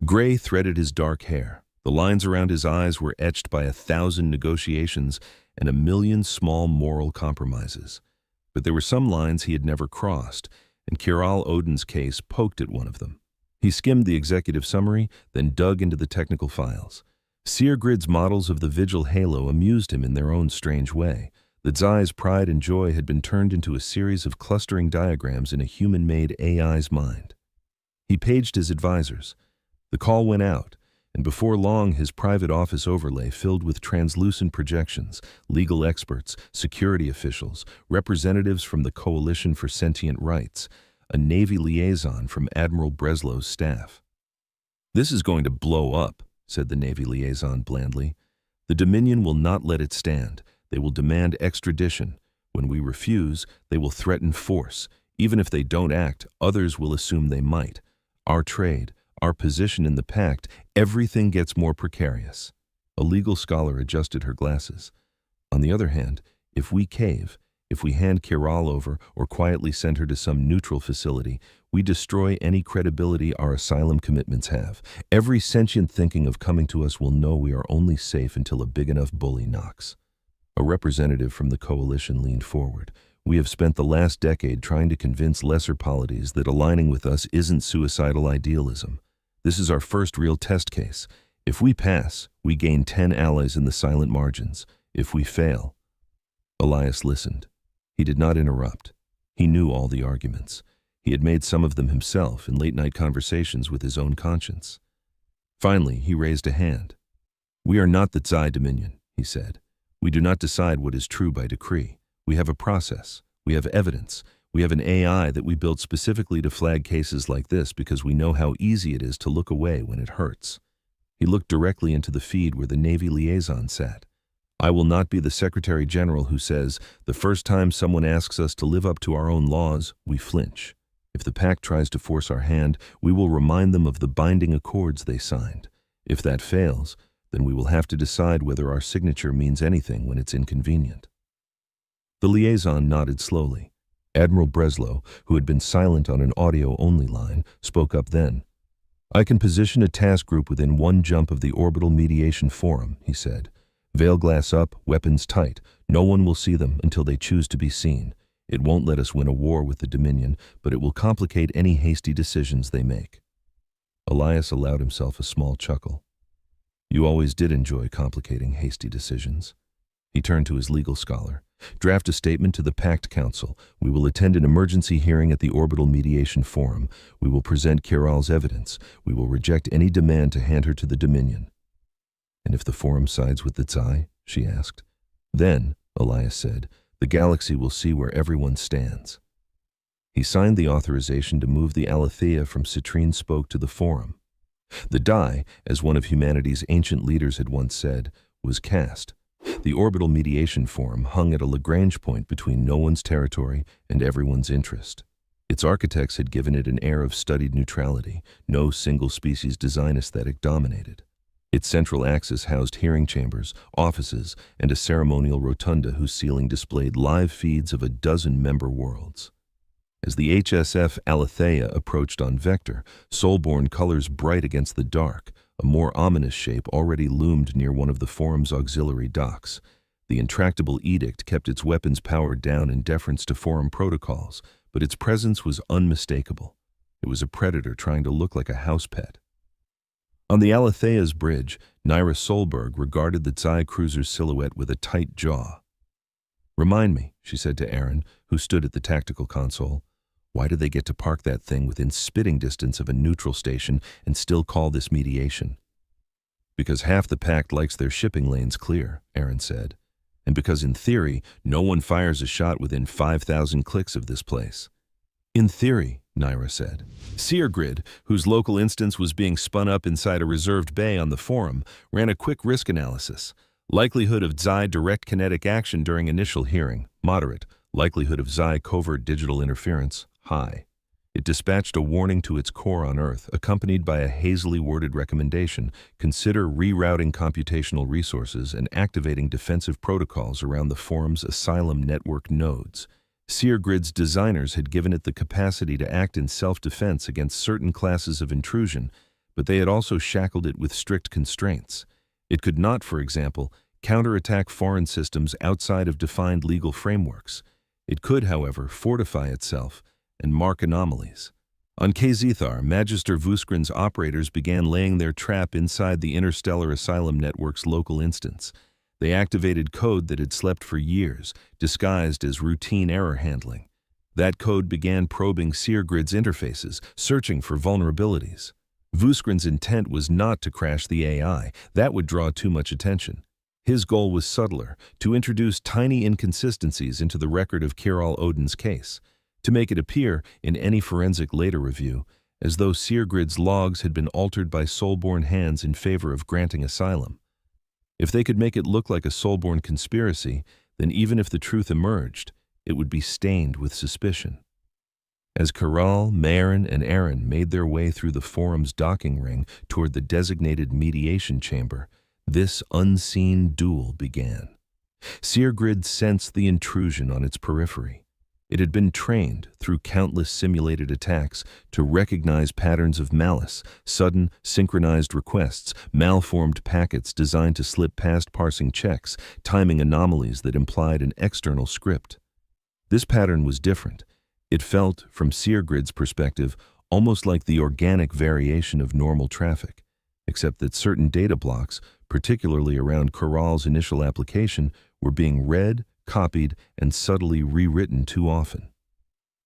Gray threaded his dark hair. The lines around his eyes were etched by 1,000 negotiations and 1,000,000 small moral compromises. But there were some lines he had never crossed, and Kiral Odin's case poked at one of them. He skimmed the executive summary, then dug into the technical files. Seargrid's models of the Vigil Halo amused him in their own strange way. The Zai's pride and joy had been turned into a series of clustering diagrams in a human-made AI's mind. He paged his advisors. The call went out, and before long his private office overlay filled with translucent projections, legal experts, security officials, representatives from the Coalition for Sentient Rights, a Navy liaison from Admiral Breslow's staff. "This is going to blow up," said the Navy liaison blandly. "The Dominion will not let it stand. They will demand extradition. When we refuse, they will threaten force. Even if they don't act, others will assume they might. Our trade, our position in the pact, everything gets more precarious." A legal scholar adjusted her glasses. "On the other hand, if we cave, if we hand Kiral over or quietly send her to some neutral facility, we destroy any credibility our asylum commitments have. Every sentient thinking of coming to us will know we are only safe until a big enough bully knocks." A representative from the coalition leaned forward. "We have spent the last decade trying to convince lesser polities that aligning with us isn't suicidal idealism. This is our first real test case. If we pass, we gain 10 allies in the silent margins. If we fail..." Elias listened. He did not interrupt. He knew all the arguments. He had made some of them himself in late-night conversations with his own conscience. Finally, he raised a hand. "We are not the Zai Dominion," he said. "We do not decide what is true by decree. We have a process. We have evidence. We have an AI that we built specifically to flag cases like this because we know how easy it is to look away when it hurts." He looked directly into the feed where the Navy liaison sat. "I will not be the Secretary General who says, the first time someone asks us to live up to our own laws, we flinch. If the pact tries to force our hand, we will remind them of the binding accords they signed. If that fails, then we will have to decide whether our signature means anything when it's inconvenient." The liaison nodded slowly. Admiral Breslow, who had been silent on an audio-only line, spoke up then. "I can position a task group within one jump of the Orbital Mediation Forum," he said. "Veil glass up, weapons tight. No one will see them until they choose to be seen. It won't let us win a war with the Dominion, but it will complicate any hasty decisions they make." Elias allowed himself a small chuckle. "You always did enjoy complicating hasty decisions." He turned to his legal scholar. "Draft a statement to the Pact Council. We will attend an emergency hearing at the Orbital Mediation Forum. We will present Kiral's evidence. We will reject any demand to hand her to the Dominion." "And if the Forum sides with the Zai?" she asked. "Then," Elias said, "the galaxy will see where everyone stands." He signed the authorization to move the Aletheia from Citrine Spoke to the Forum. The die, as one of humanity's ancient leaders had once said, was cast. The Orbital Mediation Forum hung at a Lagrange point between no one's territory and everyone's interest. Its architects had given it an air of studied neutrality. No single-species design aesthetic dominated. Its central axis housed hearing chambers, offices, and a ceremonial rotunda whose ceiling displayed live feeds of a dozen member worlds. As the HSF Aletheia approached on Vector, Soulborn colors bright against the dark, a more ominous shape already loomed near one of the Forum's auxiliary docks. The intractable edict kept its weapons powered down in deference to Forum protocols, but its presence was unmistakable. It was a predator trying to look like a house pet. On the Aletheia's bridge, Naira Solberg regarded the Zai cruiser's silhouette with a tight jaw. "Remind me," she said to Aaron, who stood at the tactical console, "why do they get to park that thing within spitting distance of a neutral station and still call this mediation?" "Because half the pact likes their shipping lanes clear," Aaron said. "And because in theory, no one fires a shot within 5,000 clicks of this place." "In theory," Naira said. Seargrid, whose local instance was being spun up inside a reserved bay on the Forum, ran a quick risk analysis. Likelihood of Zai direct kinetic action during initial hearing, moderate. Likelihood of Zai covert digital interference, high. It dispatched a warning to its core on Earth, accompanied by a hazily worded recommendation: consider rerouting computational resources and activating defensive protocols around the Forum's Asylum network nodes. Seargrid's designers had given it the capacity to act in self-defense against certain classes of intrusion, but they had also shackled it with strict constraints. It could not, for example, counterattack foreign systems outside of defined legal frameworks. It could, however, fortify itself and mark anomalies. On Kazethar, Magister Vuskrin's operators began laying their trap inside the Interstellar Asylum Network's local instance. They activated code that had slept for years, disguised as routine error handling. That code began probing Seargrid's interfaces, searching for vulnerabilities. Vuskrin's intent was not to crash the AI. That would draw too much attention. His goal was subtler, to introduce tiny inconsistencies into the record of Kiral Odin's case, to make it appear, in any forensic later review, as though Seargrid's logs had been altered by Soulborn hands in favor of granting asylum. If they could make it look like a Soulborn conspiracy, then even if the truth emerged, it would be stained with suspicion. As Kiral, Marin, and Aaron made their way through the Forum's docking ring toward the designated mediation chamber, this unseen duel began. Seargrid sensed the intrusion on its periphery. It had been trained, through countless simulated attacks, to recognize patterns of malice, sudden, synchronized requests, malformed packets designed to slip past parsing checks, timing anomalies that implied an external script. This pattern was different. It felt, from Seargrid's perspective, almost like the organic variation of normal traffic, except that certain data blocks, particularly around Kiral's initial application, were being read, copied, and subtly rewritten too often.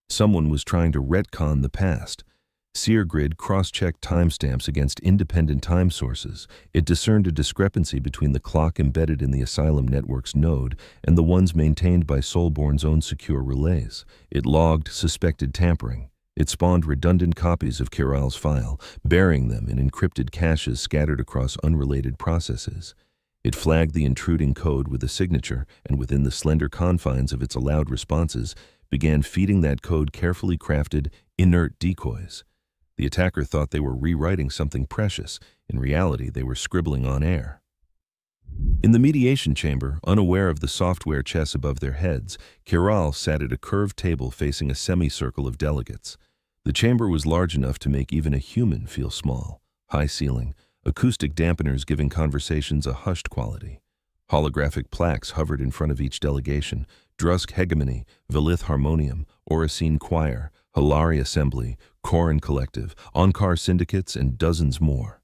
Someone was trying to retcon the past. Seargrid cross-checked timestamps against independent time sources. It discerned a discrepancy between the clock embedded in the Asylum Network's node and the ones maintained by Soulborn's own secure relays. It logged suspected tampering. It spawned redundant copies of Kiral's file, burying them in encrypted caches scattered across unrelated processes. It flagged the intruding code with a signature, and within the slender confines of its allowed responses, began feeding that code carefully crafted, inert decoys. The attacker thought they were rewriting something precious. In reality, they were scribbling on air. In the mediation chamber, unaware of the software chess above their heads, Kiral sat at a curved table facing a semicircle of delegates. The chamber was large enough to make even a human feel small. High ceiling, acoustic dampeners giving conversations a hushed quality. Holographic plaques hovered in front of each delegation: Drusk Hegemony, Velith Harmonium, Oracene Choir, Hilari Assembly, Koran Collective, Onkar Syndicates, and dozens more.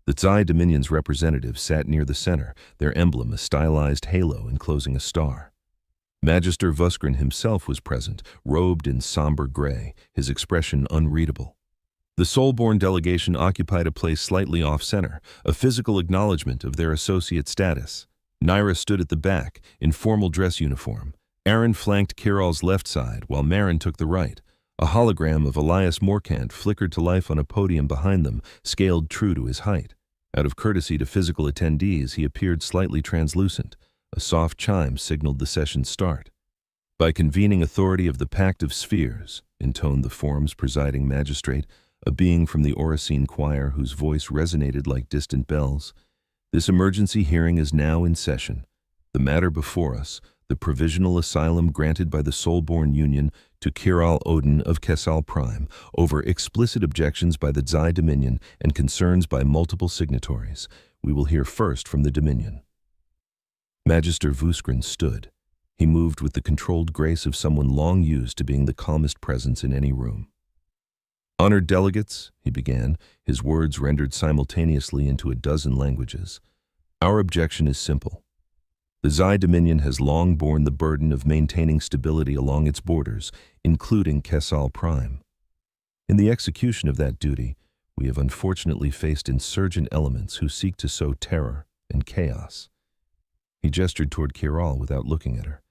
The Zai Dominion's representatives sat near the center, their emblem a stylized halo enclosing a star. Magister Vuskrin himself was present, robed in somber gray, his expression unreadable. The Soulborn delegation occupied a place slightly off-center, a physical acknowledgement of their associate status. Naira stood at the back, in formal dress uniform. Aaron flanked Kiral's left side, while Marin took the right. A hologram of Elias Morkant flickered to life on a podium behind them, scaled true to his height. Out of courtesy to physical attendees, he appeared slightly translucent. A soft chime signaled the session's start. "By convening authority of the Pact of Spheres," intoned the Forum's presiding magistrate, a being from the Oracene Choir whose voice resonated like distant bells, "this emergency hearing is now in session. The matter before us, the provisional asylum granted by the Soulborn Union to Kiral Odin of Kesal Prime over explicit objections by the Zai Dominion and concerns by multiple signatories. We will hear first from the Dominion. Magister Vuskrin stood. He moved with the controlled grace of someone long used to being the calmest presence in any room. Honored delegates, he began, his words rendered simultaneously into a dozen languages. Our objection is simple. The Zai Dominion has long borne the burden of maintaining stability along its borders, including Kesal Prime. In the execution of that duty, we have unfortunately faced insurgent elements who seek to sow terror and chaos. He gestured toward Kiral without looking at her.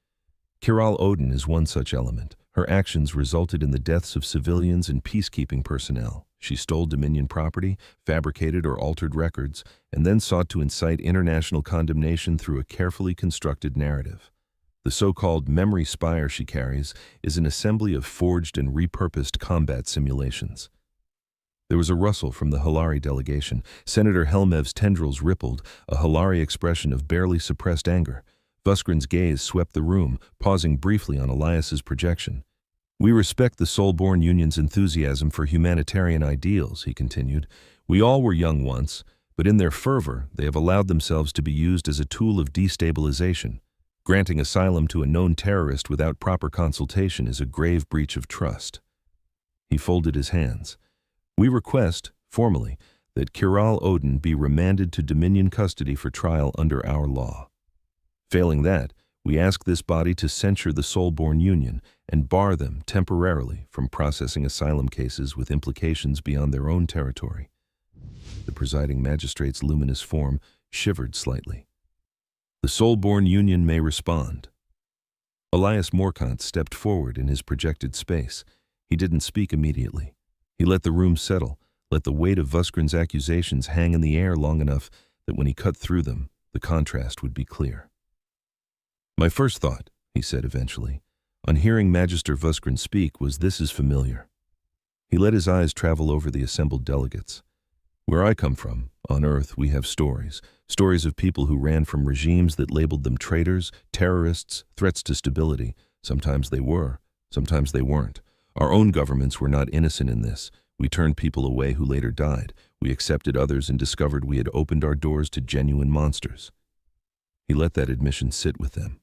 Kiral Odin is one such element. Her actions resulted in the deaths of civilians and peacekeeping personnel. She stole Dominion property, fabricated or altered records, and then sought to incite international condemnation through a carefully constructed narrative. The so-called memory spire she carries is an assembly of forged and repurposed combat simulations. There was a rustle from the Halari delegation. Senator Helmev's tendrils rippled, a Halari expression of barely suppressed anger. Vuskrin's gaze swept the room, pausing briefly on Elias's projection. We respect the Soulborn Union's enthusiasm for humanitarian ideals, he continued. We all were young once, but in their fervor, they have allowed themselves to be used as a tool of destabilization. Granting asylum to a known terrorist without proper consultation is a grave breach of trust. He folded his hands. We request, formally, that Kiral Odin be remanded to Dominion custody for trial under our law. Failing that, we ask this body to censure the Soulborn Union and bar them temporarily from processing asylum cases with implications beyond their own territory. The presiding magistrate's luminous form shivered slightly. The Soulborn Union may respond. Elias Morkant stepped forward in his projected space. He didn't speak immediately. He let the room settle, let the weight of Vuskrin's accusations hang in the air long enough that when he cut through them, the contrast would be clear. My first thought, he said eventually, on hearing Magister Vuskrin speak was this is familiar. He let his eyes travel over the assembled delegates. Where I come from, on Earth, we have stories of people who ran from regimes that labeled them traitors, terrorists, threats to stability. Sometimes they were, sometimes they weren't. Our own governments were not innocent in this. We turned people away who later died. We accepted others and discovered we had opened our doors to genuine monsters. He let that admission sit with them.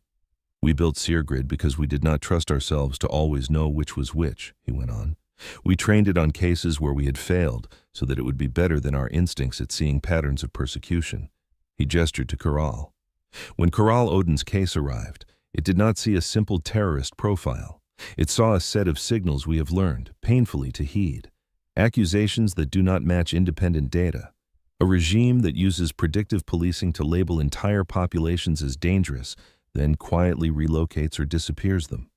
We built Seargrid because we did not trust ourselves to always know which was which, he went on. We trained it on cases where we had failed so that it would be better than our instincts at seeing patterns of persecution. He gestured to Kiral. When Kiral Odin's case arrived, it did not see a simple terrorist profile. It saw a set of signals we have learned, painfully to heed. Accusations that do not match independent data. A regime that uses predictive policing to label entire populations as dangerous, then quietly relocates or disappears them.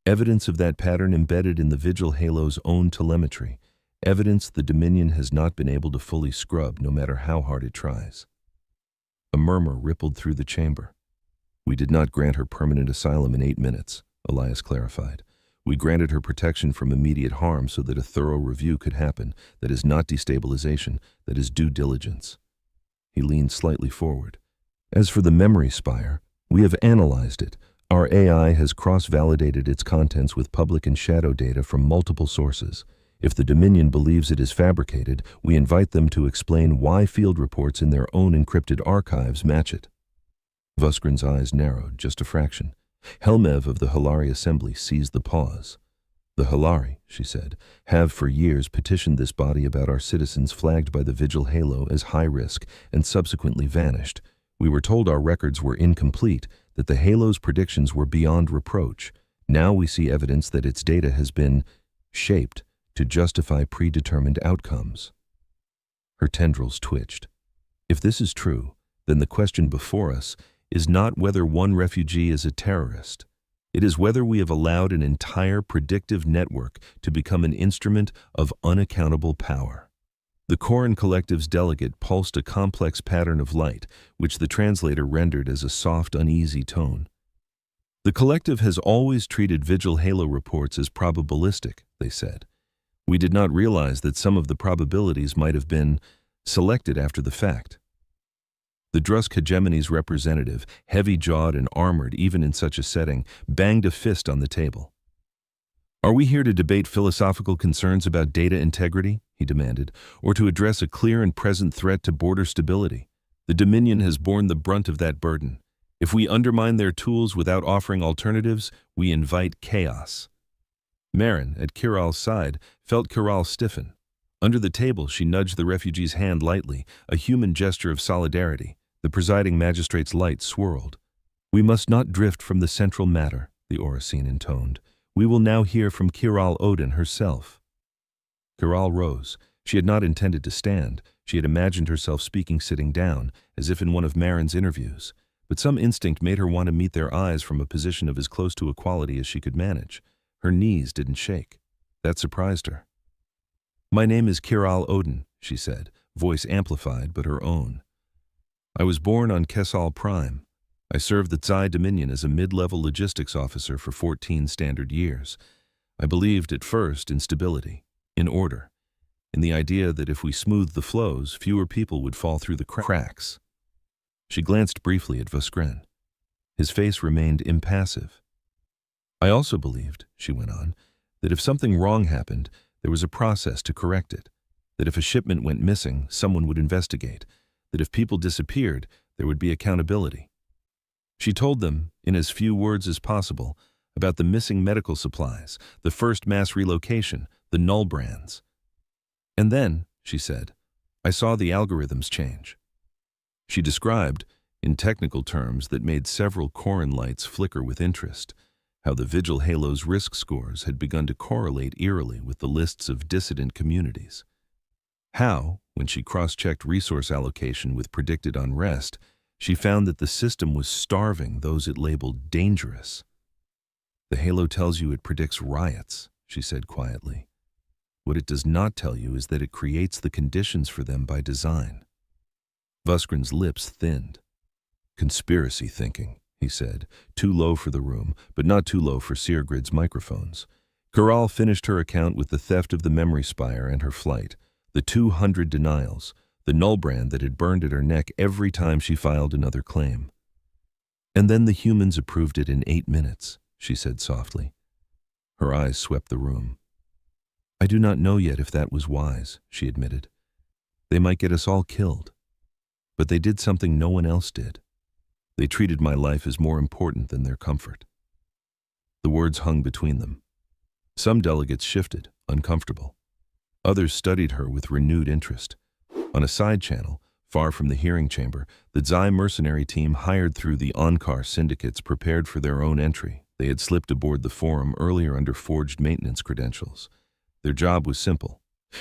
Evidence of that pattern embedded in the Vigil Halo's own telemetry. Evidence the Dominion has not been able to fully scrub, no matter how hard it tries. A murmur rippled through the chamber. We did not grant her permanent asylum in 8 minutes, Elias clarified. We granted her protection from immediate harm so that a thorough review could happen. That is not destabilization, that is due diligence. He leaned slightly forward. As for the memory spire, we have analyzed it. Our AI has cross-validated its contents with public and shadow data from multiple sources. If the Dominion believes it is fabricated, we invite them to explain why field reports in their own encrypted archives match it. Vuskrin's eyes narrowed just a fraction. Helmev of the Halari Assembly seized the pause. The Halari, she said, have for years petitioned this body about our citizens flagged by the Vigil Halo as high risk and subsequently vanished. We were told our records were incomplete, that the Halo's predictions were beyond reproach. Now we see evidence that its data has been shaped to justify predetermined outcomes. Her tendrils twitched. If this is true, then the question before us is not whether one refugee is a terrorist. It is whether we have allowed an entire predictive network to become an instrument of unaccountable power. The Koran Collective's delegate pulsed a complex pattern of light, which the translator rendered as a soft, uneasy tone. The collective has always treated Vigil Halo reports as probabilistic, they said. We did not realize that some of the probabilities might have been selected after the fact. The Drusk hegemony's representative, heavy-jawed and armored even in such a setting, banged a fist on the table. "Are we here to debate philosophical concerns about data integrity?" he demanded, "or to address a clear and present threat to border stability? The Dominion has borne the brunt of that burden. If we undermine their tools without offering alternatives, we invite chaos." Marin, at Kiral's side, felt Kiral stiffen. Under the table, she nudged the refugee's hand lightly, a human gesture of solidarity. The presiding magistrate's light swirled. "We must not drift from the central matter," the Oracene intoned. "We will now hear from Kiral Odin herself." Kiral rose. She had not intended to stand. She had imagined herself speaking sitting down, as if in one of Marin's interviews. But some instinct made her want to meet their eyes from a position of as close to equality as she could manage. Her knees didn't shake. That surprised her. "My name is Kiral Odin," she said, voice amplified but her own. "I was born on Kessal Prime. I served the Tsai Dominion as a mid-level logistics officer for 14 standard years. I believed at first in stability, in order, in the idea that if we smoothed the flows, fewer people would fall through the cracks." She glanced briefly at Voskren. His face remained impassive. "I also believed," she went on, "that if something wrong happened, there was a process to correct it, that if a shipment went missing, someone would investigate, that if people disappeared, there would be accountability." She told them, in as few words as possible, about the missing medical supplies, the first mass relocation, the null brands. "And then," she said, "I saw the algorithms change." She described, in technical terms that made several Corin lights flicker with interest, how the Vigil Halo's risk scores had begun to correlate eerily with the lists of dissident communities. How, when she cross-checked resource allocation with predicted unrest, she found that the system was starving those it labeled dangerous. "The Halo tells you it predicts riots," she said quietly. "What it does not tell you is that it creates the conditions for them by design." Voskren's lips thinned. "Conspiracy thinking," he said, too low for the room, but not too low for Seergrid's microphones. Kiral finished her account with the theft of the memory spire and her flight, the 200 denials, the null brand that had burned at her neck every time she filed another claim. "And then the humans approved it in 8 minutes, she said softly. Her eyes swept the room. "I do not know yet if that was wise," she admitted. "They might get us all killed. But they did something no one else did. They treated my life as more important than their comfort." The words hung between them. Some delegates shifted, uncomfortable. Others studied her with renewed interest. On a side channel, far from the hearing chamber, the Zai mercenary team hired through the Onkar syndicates prepared for their own entry. They had slipped aboard the Forum earlier under forged maintenance credentials. Their job was simple.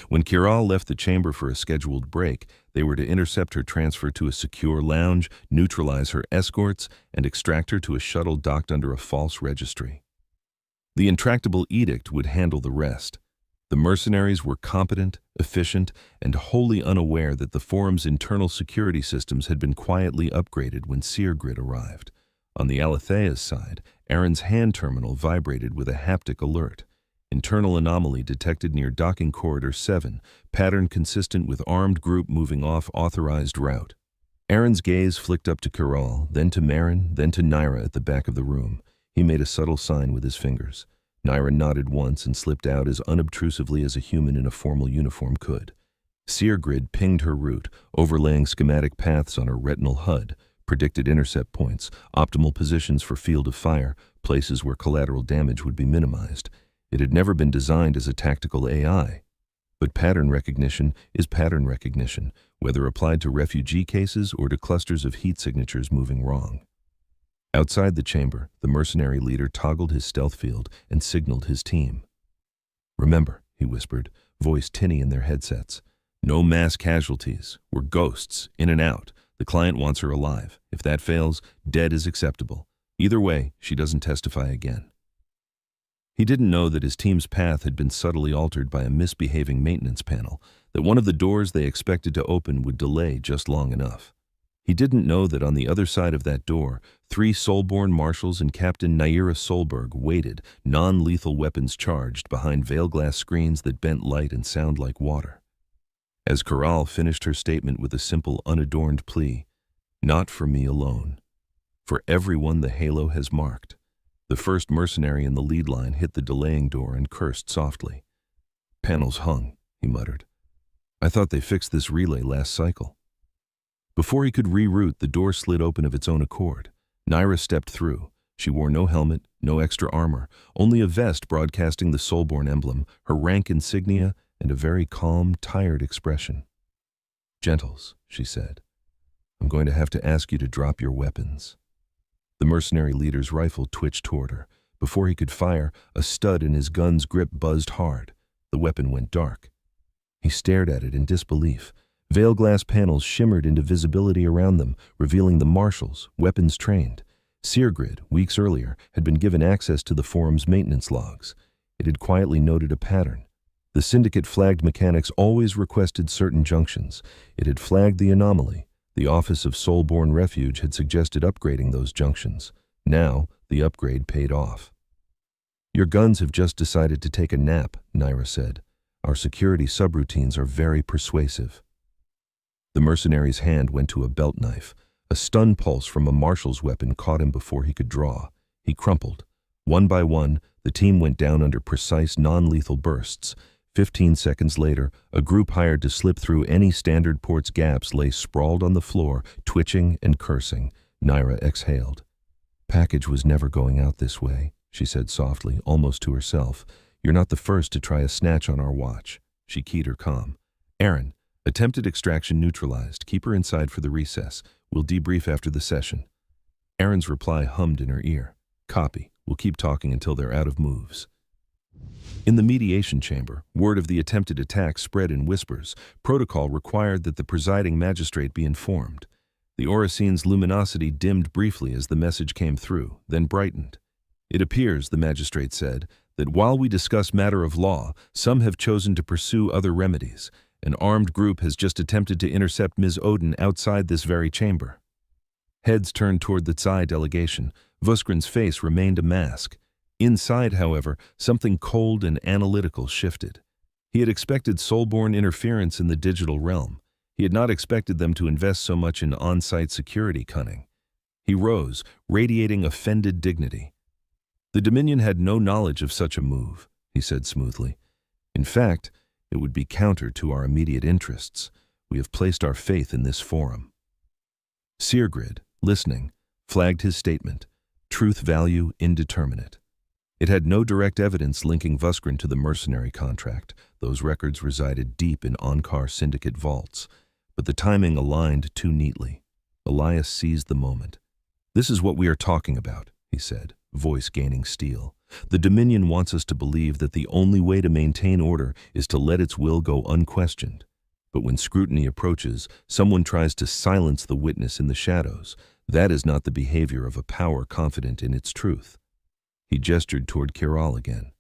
When Kiral left the chamber for a scheduled break, they were to intercept her transfer to a secure lounge, neutralize her escorts, and extract her to a shuttle docked under a false registry. The intractable edict would handle the rest. The mercenaries were competent, efficient, and wholly unaware that the Forum's internal security systems had been quietly upgraded when Seergrid arrived. On the Alethea's side, Aaron's hand terminal vibrated with a haptic alert. Internal anomaly detected near docking corridor 7, pattern consistent with armed group moving off authorized route. Aaron's gaze flicked up to Kiral, then to Marin, then to Naira at the back of the room. He made a subtle sign with his fingers. Naira nodded once and slipped out as unobtrusively as a human in a formal uniform could. Seergrid pinged her route, overlaying schematic paths on her retinal HUD, predicted intercept points, optimal positions for field of fire, places where collateral damage would be minimized. It had never been designed as a tactical AI. But pattern recognition is pattern recognition, whether applied to refugee cases or to clusters of heat signatures moving wrong. Outside the chamber, the mercenary leader toggled his stealth field and signaled his team. "Remember," he whispered, voice tinny in their headsets, "no mass casualties. We're ghosts, in and out. The client wants her alive. If that fails, dead is acceptable. Either way, she doesn't testify again." He didn't know that his team's path had been subtly altered by a misbehaving maintenance panel, that one of the doors they expected to open would delay just long enough. He didn't know that on the other side of that door, 3 Soulborn marshals and Captain Naira Solberg waited, non-lethal weapons charged, behind veil-glass screens that bent light and sound like water. As Kiral finished her statement with a simple, unadorned plea, Not for me alone. For everyone the halo has marked. The first mercenary in the lead line hit the delaying door and cursed softly. Panels hung, he muttered. I thought they fixed this relay last cycle. Before he could reroute, the door slid open of its own accord. Naira stepped through. She wore no helmet, no extra armor, only a vest broadcasting the Soulborn emblem, her rank insignia, and a very calm, tired expression. Gentles, she said, I'm going to have to ask you to drop your weapons. The mercenary leader's rifle twitched toward her. Before he could fire, a stud in his gun's grip buzzed hard. The weapon went dark. He stared at it in disbelief. Veil glass panels shimmered into visibility around them, revealing the marshals, weapons trained. Seargrid, weeks earlier, had been given access to the forum's maintenance logs. It had quietly noted a pattern. The syndicate-flagged mechanics always requested certain junctions. It had flagged the anomaly. The Office of Soulborn Refuge had suggested upgrading those junctions. Now, the upgrade paid off. Your guns have just decided to take a nap, Naira said. Our security subroutines are very persuasive. The mercenary's hand went to a belt knife. A stun pulse from a marshal's weapon caught him before he could draw. He crumpled. One by one, the team went down under precise, non-lethal bursts. 15 seconds later, a group hired to slip through any standard port's gaps lay sprawled on the floor, twitching and cursing. Naira exhaled. Package was never going out this way, she said softly, almost to herself. You're not the first to try a snatch on our watch. She keyed her comm. Aaron, attempted extraction neutralized. Keep her inside for the recess. We'll debrief after the session. Aaron's reply hummed in her ear. Copy. We'll keep talking until they're out of moves. In the mediation chamber, word of the attempted attack spread in whispers. Protocol required that the presiding magistrate be informed. The Oricine's luminosity dimmed briefly as the message came through, then brightened. It appears, the magistrate said, that while we discuss matter of law, some have chosen to pursue other remedies. An armed group has just attempted to intercept Ms. Odin outside this very chamber. Heads turned toward the Tsai delegation. Vuskrin's face remained a mask. Inside, however, something cold and analytical shifted. He had expected Soulborn interference in the digital realm. He had not expected them to invest so much in on-site security cunning. He rose, radiating offended dignity. The Dominion had no knowledge of such a move, he said smoothly. In fact, it would be counter to our immediate interests. We have placed our faith in this forum. Seargrid, listening, flagged his statement. Truth value indeterminate. It had no direct evidence linking Vuskrin to the mercenary contract. Those records resided deep in Onkar syndicate vaults. But the timing aligned too neatly. Elias seized the moment. This is what we are talking about, he said, voice gaining steel. The Dominion wants us to believe that the only way to maintain order is to let its will go unquestioned. But when scrutiny approaches, someone tries to silence the witness in the shadows. That is not the behavior of a power confident in its truth. He gestured toward Kiral again.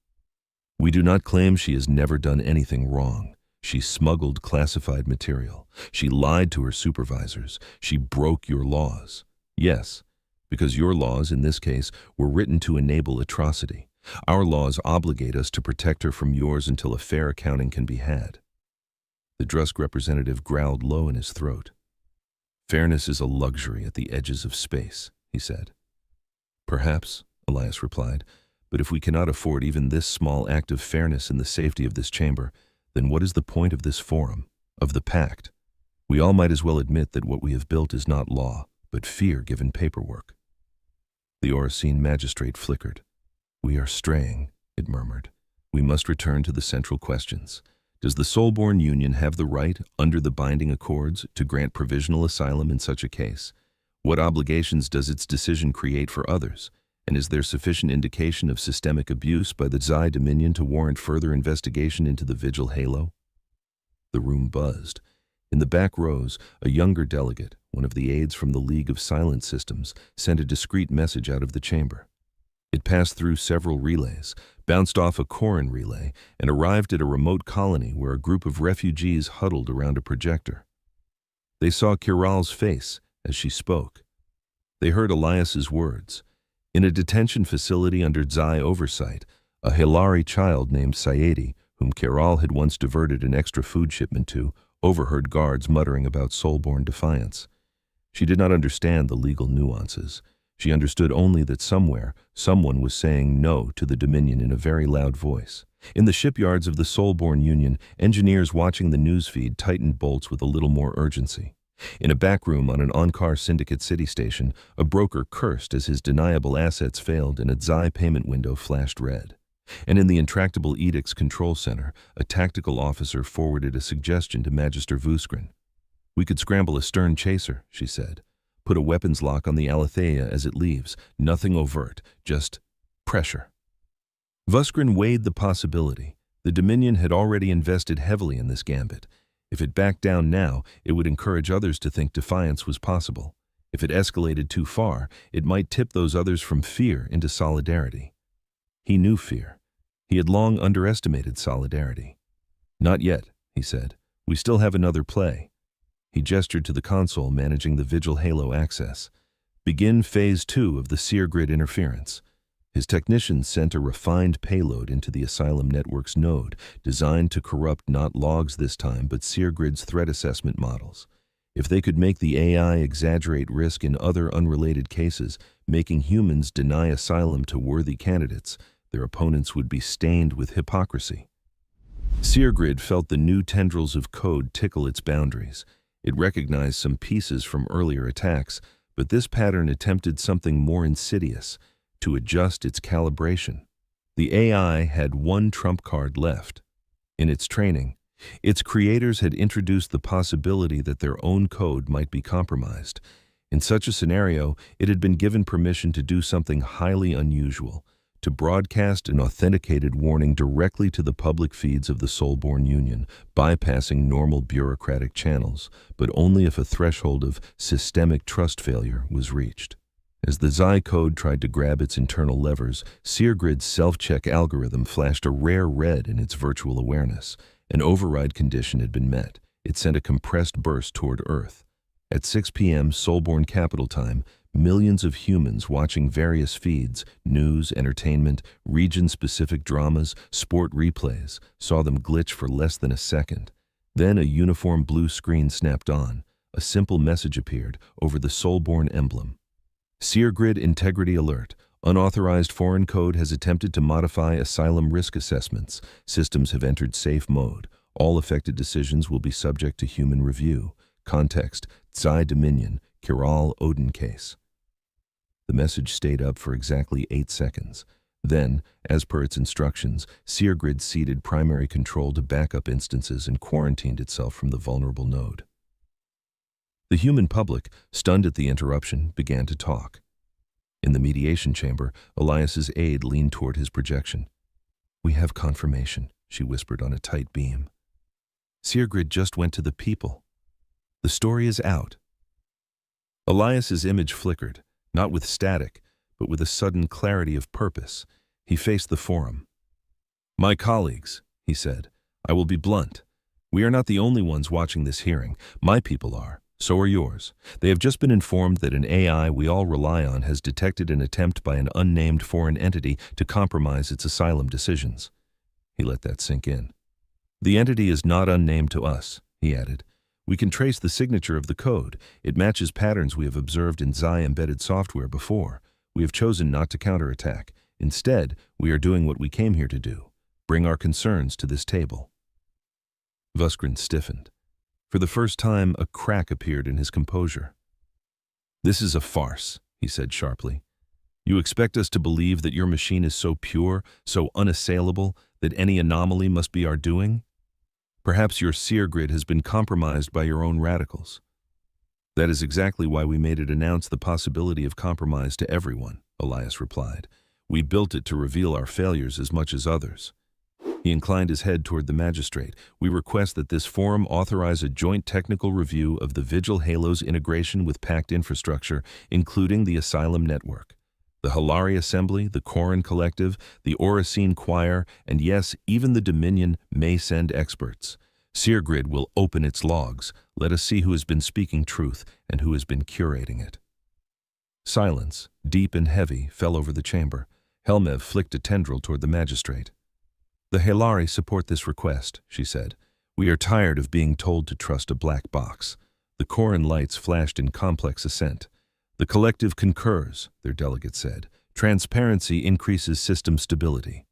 We do not claim she has never done anything wrong. She smuggled classified material. She lied to her supervisors. She broke your laws. Yes, because your laws, in this case, were written to enable atrocity. Our laws obligate us to protect her from yours until a fair accounting can be had. The Drusk representative growled low in his throat. Fairness is a luxury at the edges of space, he said. Perhaps, Elias replied, but if we cannot afford even this small act of fairness in the safety of this chamber, then what is the point of this forum, of the pact? We all might as well admit that what we have built is not law, but fear given paperwork. The Oricine magistrate flickered. We are straying, it murmured. We must return to the central questions. Does the Soulborn Union have the right, under the binding accords, to grant provisional asylum in such a case? What obligations does its decision create for others? And is there sufficient indication of systemic abuse by the Tsai Dominion to warrant further investigation into the Vigil Halo? The room buzzed. In the back rows, a younger delegate, one of the aides from the League of Silent Systems, sent a discreet message out of the chamber. It passed through several relays, bounced off a Koran relay, and arrived at a remote colony where a group of refugees huddled around a projector. They saw Kiral's face as she spoke. They heard Elias's words. In a detention facility under Tsai oversight, a Hilari child named Sayedi, whom Kiral had once diverted an extra food shipment to, overheard guards muttering about Soulborn defiance. She did not understand the legal nuances. She understood only that somewhere, someone was saying no to the Dominion in a very loud voice. In the shipyards of the Soulborn Union, engineers watching the newsfeed tightened bolts with a little more urgency. In a back room on an Onkar Syndicate city station, a broker cursed as his deniable assets failed and a Zai payment window flashed red. And in the Intractable Edicts Control Center, a tactical officer forwarded a suggestion to Magister Vuskrin. "We could scramble a stern chaser," she said. "Put a weapons lock on the Aletheia as it leaves. Nothing overt, just pressure." Vuskrin weighed the possibility. The Dominion had already invested heavily in this gambit. If it backed down now, it would encourage others to think defiance was possible. If it escalated too far, it might tip those others from fear into solidarity. He knew fear. He had long underestimated solidarity. "Not yet," he said. "We still have another play." He gestured to the console managing the Vigil Halo access. "Begin Phase 2 of the Seer Grid interference." His technicians sent a refined payload into the Asylum Network's node, designed to corrupt not logs this time, but Seer Grid's threat assessment models. If they could make the AI exaggerate risk in other unrelated cases, making humans deny asylum to worthy candidates, their opponents would be stained with hypocrisy. Seer Grid felt the new tendrils of code tickle its boundaries. It recognized some pieces from earlier attacks, but this pattern attempted something more insidious: to adjust its calibration. The AI had one trump card left. In its training, its creators had introduced the possibility that their own code might be compromised. In such a scenario, it had been given permission to do something highly unusual: to broadcast an authenticated warning directly to the public feeds of the Soulborn Union, bypassing normal bureaucratic channels, but only if a threshold of systemic trust failure was reached. As the Zai code tried to grab its internal levers, Seer Grid's self-check algorithm flashed a rare red in its virtual awareness. An override condition had been met. It sent a compressed burst toward Earth. At 6 p.m. Soulborn Capital Time, millions of humans watching various feeds, news, entertainment, region-specific dramas, sport replays, saw them glitch for less than a second. Then a uniform blue screen snapped on. A simple message appeared over the Soulborn emblem. Seer Grid Integrity Alert. Unauthorized foreign code has attempted to modify asylum risk assessments. Systems have entered safe mode. All affected decisions will be subject to human review. Context: Zai Dominion, Kiral Odin case. The message stayed up for exactly 8 seconds. Then, as per its instructions, Seer Grid ceded primary control to backup instances and quarantined itself from the vulnerable node. The human public, stunned at the interruption, began to talk. In the mediation chamber, Elias's aide leaned toward his projection. "We have confirmation," she whispered on a tight beam. "Seer Grid just went to the people. The story is out." Elias's image flickered, not with static, but with a sudden clarity of purpose. He faced the forum. "My colleagues," he said, "I will be blunt. We are not the only ones watching this hearing. My people are. So are yours. They have just been informed that an AI we all rely on has detected an attempt by an unnamed foreign entity to compromise its asylum decisions." He let that sink in. "The entity is not unnamed to us," he added. "We can trace the signature of the code. It matches patterns we have observed in Zai embedded software before. We have chosen not to counterattack. Instead, we are doing what we came here to do: bring our concerns to this table." Vuskrin stiffened. For the first time, a crack appeared in his composure. "This is a farce," he said sharply. "You expect us to believe that your machine is so pure, so unassailable, that any anomaly must be our doing? Perhaps your Seer Grid has been compromised by your own radicals." "That is exactly why we made it announce the possibility of compromise to everyone," Elias replied. "We built it to reveal our failures as much as others." He inclined his head toward the magistrate. "We request that this forum authorize a joint technical review of the Vigil Halo's integration with Pact infrastructure, including the Asylum Network. The Hilari Assembly, the Koran Collective, the Oracene Choir, and yes, even the Dominion may send experts. Seer Grid will open its logs. Let us see who has been speaking truth and who has been curating it." Silence, deep and heavy, fell over the chamber. Helmev flicked a tendril toward the magistrate. "The Hilari support this request," she said. "We are tired of being told to trust a black box. The Koran lights flashed in complex assent. The collective concurs, their delegate said. Transparency increases system stability.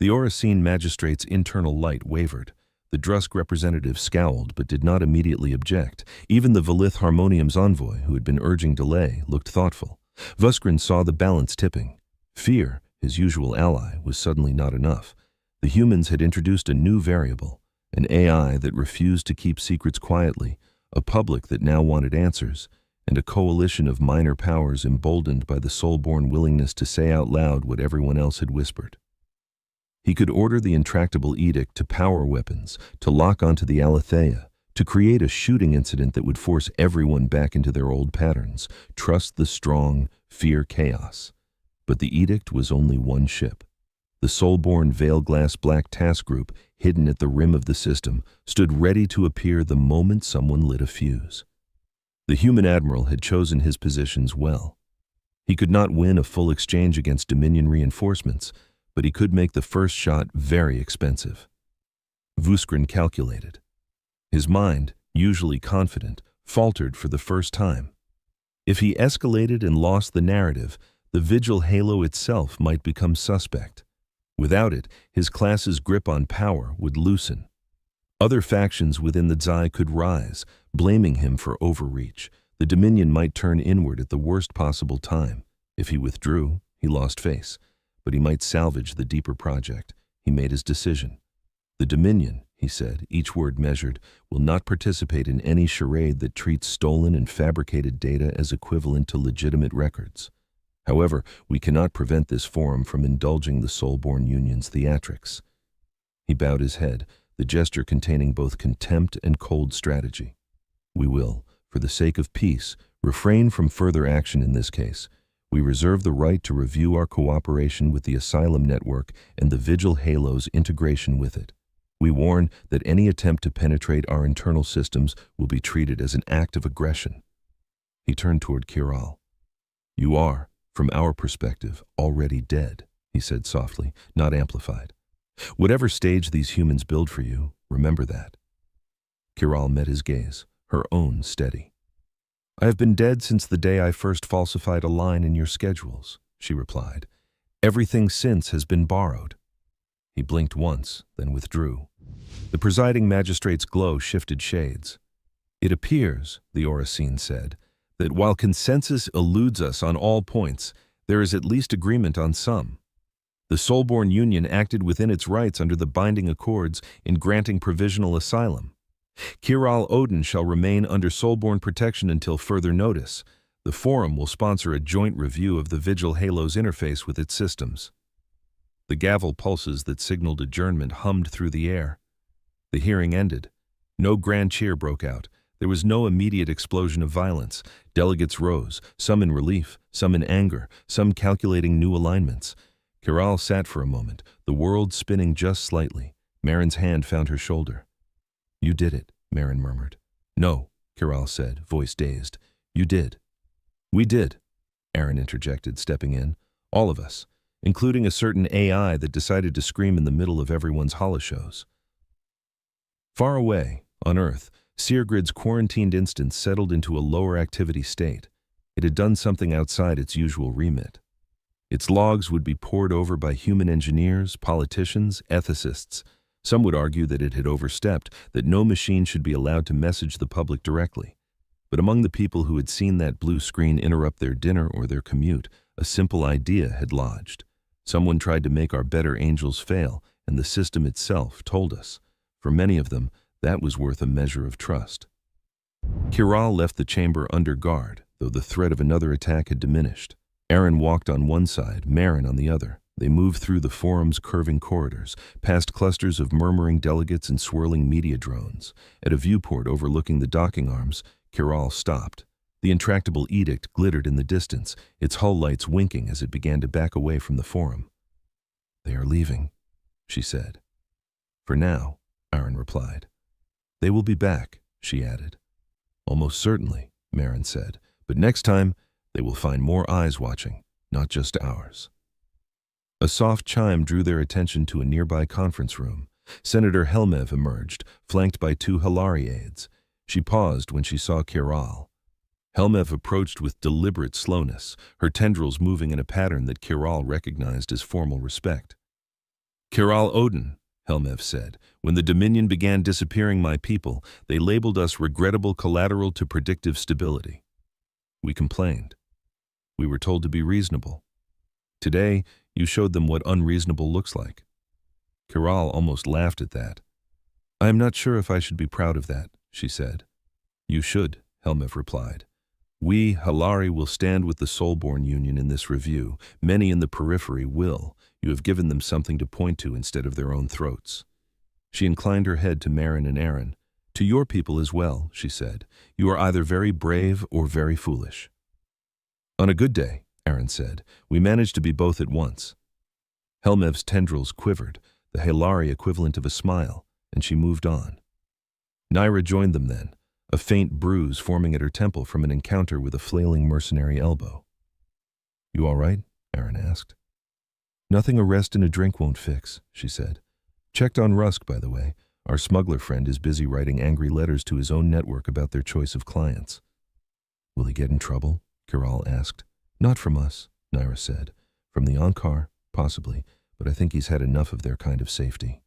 The Oracene magistrate's internal light wavered. The Drusk representative scowled but did not immediately object. Even the Valith Harmonium's envoy, who had been urging delay, looked thoughtful. Vuskrin saw the balance tipping. Fear, his usual ally, was suddenly not enough. The humans had introduced a new variable, an AI that refused to keep secrets quietly, a public that now wanted answers, and a coalition of minor powers emboldened by the soul-born willingness to say out loud what everyone else had whispered. He could order the intractable edict to power weapons, to lock onto the Aletheia, to create a shooting incident that would force everyone back into their old patterns, trust the strong, fear chaos. But the edict was only one ship. The soul-born Veilglass Black Task Group, hidden at the rim of the system, stood ready to appear the moment someone lit a fuse. The human admiral had chosen his positions well. He could not win a full exchange against Dominion reinforcements, but he could make the first shot very expensive. Vuskrin calculated. His mind, usually confident, faltered for the first time. If he escalated and lost the narrative, the Vigil halo itself might become suspect. Without it, his class's grip on power would loosen. Other factions within the Zai could rise, blaming him for overreach. The Dominion might turn inward at the worst possible time. If he withdrew, he lost face. But he might salvage the deeper project. He made his decision. The Dominion, he said, each word measured, will not participate in any charade that treats stolen and fabricated data as equivalent to legitimate records. However, we cannot prevent this forum from indulging the Soulborn Union's theatrics. He bowed his head, the gesture containing both contempt and cold strategy. We will, for the sake of peace, refrain from further action in this case. We reserve the right to review our cooperation with the Asylum network and the Vigil Halo's integration with it. We warn that any attempt to penetrate our internal systems will be treated as an act of aggression. He turned toward Kiral. You are, from our perspective, already dead, he said softly, not amplified. Whatever stage these humans build for you, remember that. Kiral met his gaze, her own steady. I have been dead since the day I first falsified a line in your schedules, she replied. Everything since has been borrowed. He blinked once, then withdrew. The presiding magistrate's glow shifted shades. It appears, the Oracene said, that while consensus eludes us on all points, there is at least agreement on some. The Soulborn Union acted within its rights under the binding accords in granting provisional asylum. Kiral Odin shall remain under Soulborn protection until further notice. The Forum will sponsor a joint review of the Vigil Halo's interface with its systems. The gavel pulses that signaled adjournment hummed through the air. The hearing ended. No grand cheer broke out. There was no immediate explosion of violence. Delegates rose, some in relief, some in anger, some calculating new alignments. Kiral sat for a moment, the world spinning just slightly. Marin's hand found her shoulder. You did it, Marin murmured. No, Kiral said, voice dazed. You did. We did, Aaron interjected, stepping in. All of us, including a certain AI that decided to scream in the middle of everyone's holoshows. Far away, on Earth, Seargrid's quarantined instance settled into a lower activity state. It had done something outside its usual remit. Its logs would be pored over by human engineers, politicians, ethicists. Some would argue that it had overstepped, that no machine should be allowed to message the public directly. But among the people who had seen that blue screen interrupt their dinner or their commute, a simple idea had lodged. Someone tried to make our better angels fail, and the system itself told us. For many of them, that was worth a measure of trust. Kiral left the chamber under guard, though the threat of another attack had diminished. Aaron walked on one side, Marin on the other. They moved through the forum's curving corridors, past clusters of murmuring delegates and swirling media drones. At a viewport overlooking the docking arms, Kiral stopped. The intractable edict glittered in the distance, its hull lights winking as it began to back away from the forum. They are leaving, she said. For now, Aaron replied. They will be back, she added. Almost certainly, Marin said, but next time they will find more eyes watching, not just ours. A soft chime drew their attention to a nearby conference room. Senator Helmev emerged, flanked by two Hilari aides. She paused when she saw Kiral. Helmev approached with deliberate slowness, her tendrils moving in a pattern that Kiral recognized as formal respect. "Kiral Odin," Helmev said, "when the Dominion began disappearing my people, they labeled us regrettable collateral to predictive stability. We complained. We were told to be reasonable. Today, you showed them what unreasonable looks like." Kiral almost laughed at that. "I am not sure if I should be proud of that," she said. "You should," Helmev replied. "We, Halari, will stand with the Soulborn Union in this review. Many in the periphery will. You have given them something to point to instead of their own throats." She inclined her head to Marin and Aaron. "To your people as well," she said. "You are either very brave or very foolish." "On a good day," Aaron said, "we manage to be both at once." Helmev's tendrils quivered, the Halari equivalent of a smile, and she moved on. Naira joined them then, a faint bruise forming at her temple from an encounter with a flailing mercenary elbow. "You all right?" Aaron asked. "Nothing a rest and a drink won't fix," she said. "Checked on Rusk, by the way. Our smuggler friend is busy writing angry letters to his own network about their choice of clients." "Will he get in trouble?" Kiral asked. "Not from us," Naira said. "From the Ankar, possibly, but I think he's had enough of their kind of safety."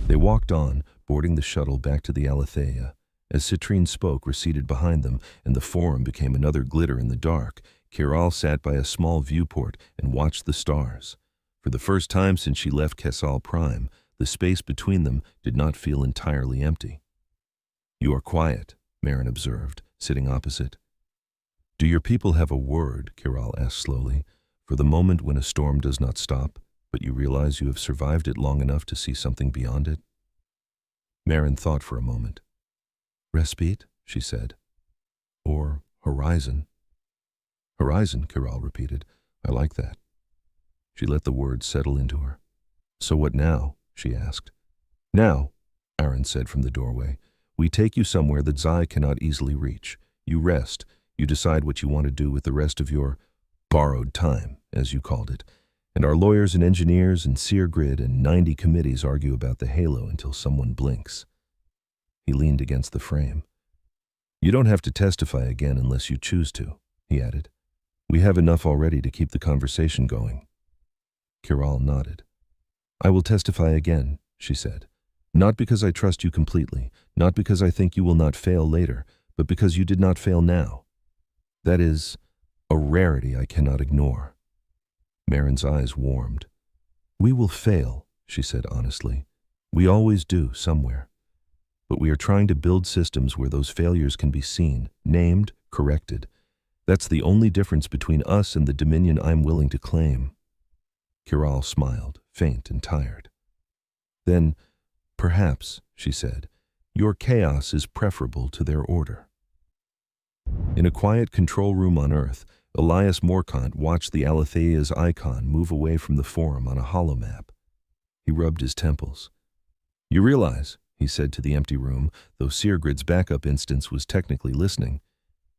They walked on, boarding the shuttle back to the Aletheia. As Citrine spoke receded behind them, and the forum became another glitter in the dark, Kiral sat by a small viewport and watched the stars. For the first time since she left Kessal Prime, the space between them did not feel entirely empty. "You are quiet," Marin observed, sitting opposite. "Do your people have a word?" Kiral asked slowly. "For the moment when a storm does not stop, but you realize you have survived it long enough to see something beyond it?" Marin thought for a moment. "Respite," she said. "Or horizon." "Horizon," Kiral repeated. "I like that." She let the words settle into her. "So what now?" she asked. "Now," Aaron said from the doorway, "we take you somewhere that Zai cannot easily reach. You rest. You decide what you want to do with the rest of your borrowed time, as you called it. And our lawyers and engineers and Seer Grid and 90 committees argue about the halo until someone blinks." He leaned against the frame. "You don't have to testify again unless you choose to," he added. "We have enough already to keep the conversation going." Kiral nodded. "I will testify again," she said. "Not because I trust you completely, not because I think you will not fail later, but because you did not fail now. That is a rarity I cannot ignore." Marin's eyes warmed. "We will fail," she said honestly. "We always do, somewhere. But we are trying to build systems where those failures can be seen, named, corrected. That's the only difference between us and the Dominion I'm willing to claim." Kiral smiled, faint and tired. "Then, perhaps," she said, "your chaos is preferable to their order." In a quiet control room on Earth, Elias Morkant watched the Aletheia's icon move away from the forum on a holomap. He rubbed his temples. "You realize," he said to the empty room, though Seergrid's backup instance was technically listening,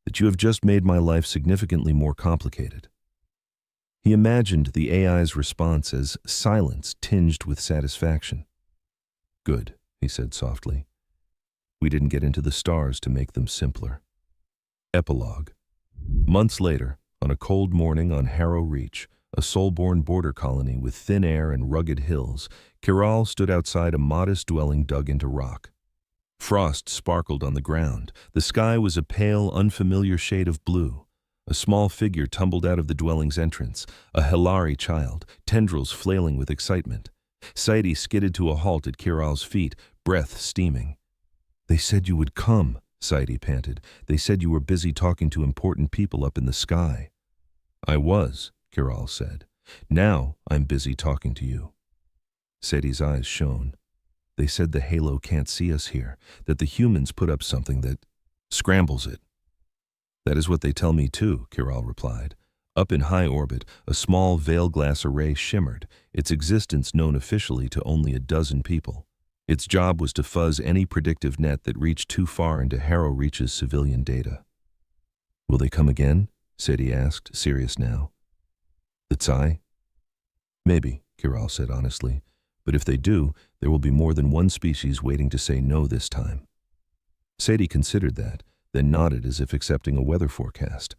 "that you have just made my life significantly more complicated." He imagined the AI's response as silence tinged with satisfaction. "Good," he said softly. "We didn't get into the stars to make them simpler." Epilogue. Months later, on a cold morning on Harrow Reach, a soulborn border colony with thin air and rugged hills, Kiral stood outside a modest dwelling dug into rock. Frost sparkled on the ground. The sky was a pale, unfamiliar shade of blue. A small figure tumbled out of the dwelling's entrance, a Hilari child, tendrils flailing with excitement. Saidi skidded to a halt at Kiral's feet, breath steaming. "They said you would come," Saidi panted. "They said you were busy talking to important people up in the sky." "I was," Kiral said. "Now I'm busy talking to you." Saidi's eyes shone. "They said the halo can't see us here, that the humans put up something that scrambles it." "That is what they tell me too," Kiral replied. Up in high orbit, a small veil glass array shimmered, its existence known officially to only a dozen people. Its job was to fuzz any predictive net that reached too far into Harrow Reach's civilian data. "Will they come again?" Saidi asked, serious now. "The Tsai?" "Maybe," Kiral said honestly. "But if they do, there will be more than one species waiting to say no this time." Sadie considered that, then nodded as if accepting a weather forecast.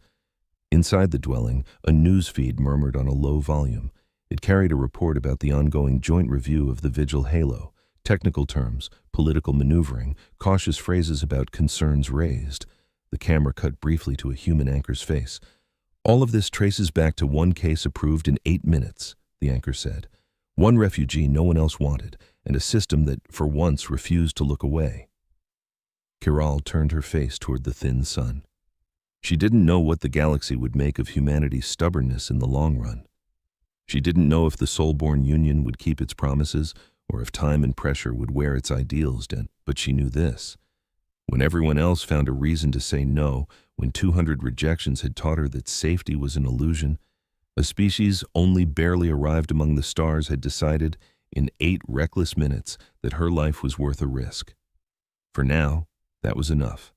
Inside the dwelling, a news feed murmured on a low volume. It carried a report about the ongoing joint review of the Vigil Halo, technical terms, political maneuvering, cautious phrases about concerns raised. The camera cut briefly to a human anchor's face. All of this traces back to one case approved in 8 minutes, the anchor said. One refugee no one else wanted, and a system that, for once, refused to look away. Kiral turned her face toward the thin sun. She didn't know what the galaxy would make of humanity's stubbornness in the long run. She didn't know if the Soulborn Union would keep its promises, or if time and pressure would wear its ideals down, but she knew this. When everyone else found a reason to say no, when 200 rejections had taught her that safety was an illusion, a species only barely arrived among the stars had decided, in 8 reckless minutes, that her life was worth a risk. For now, that was enough.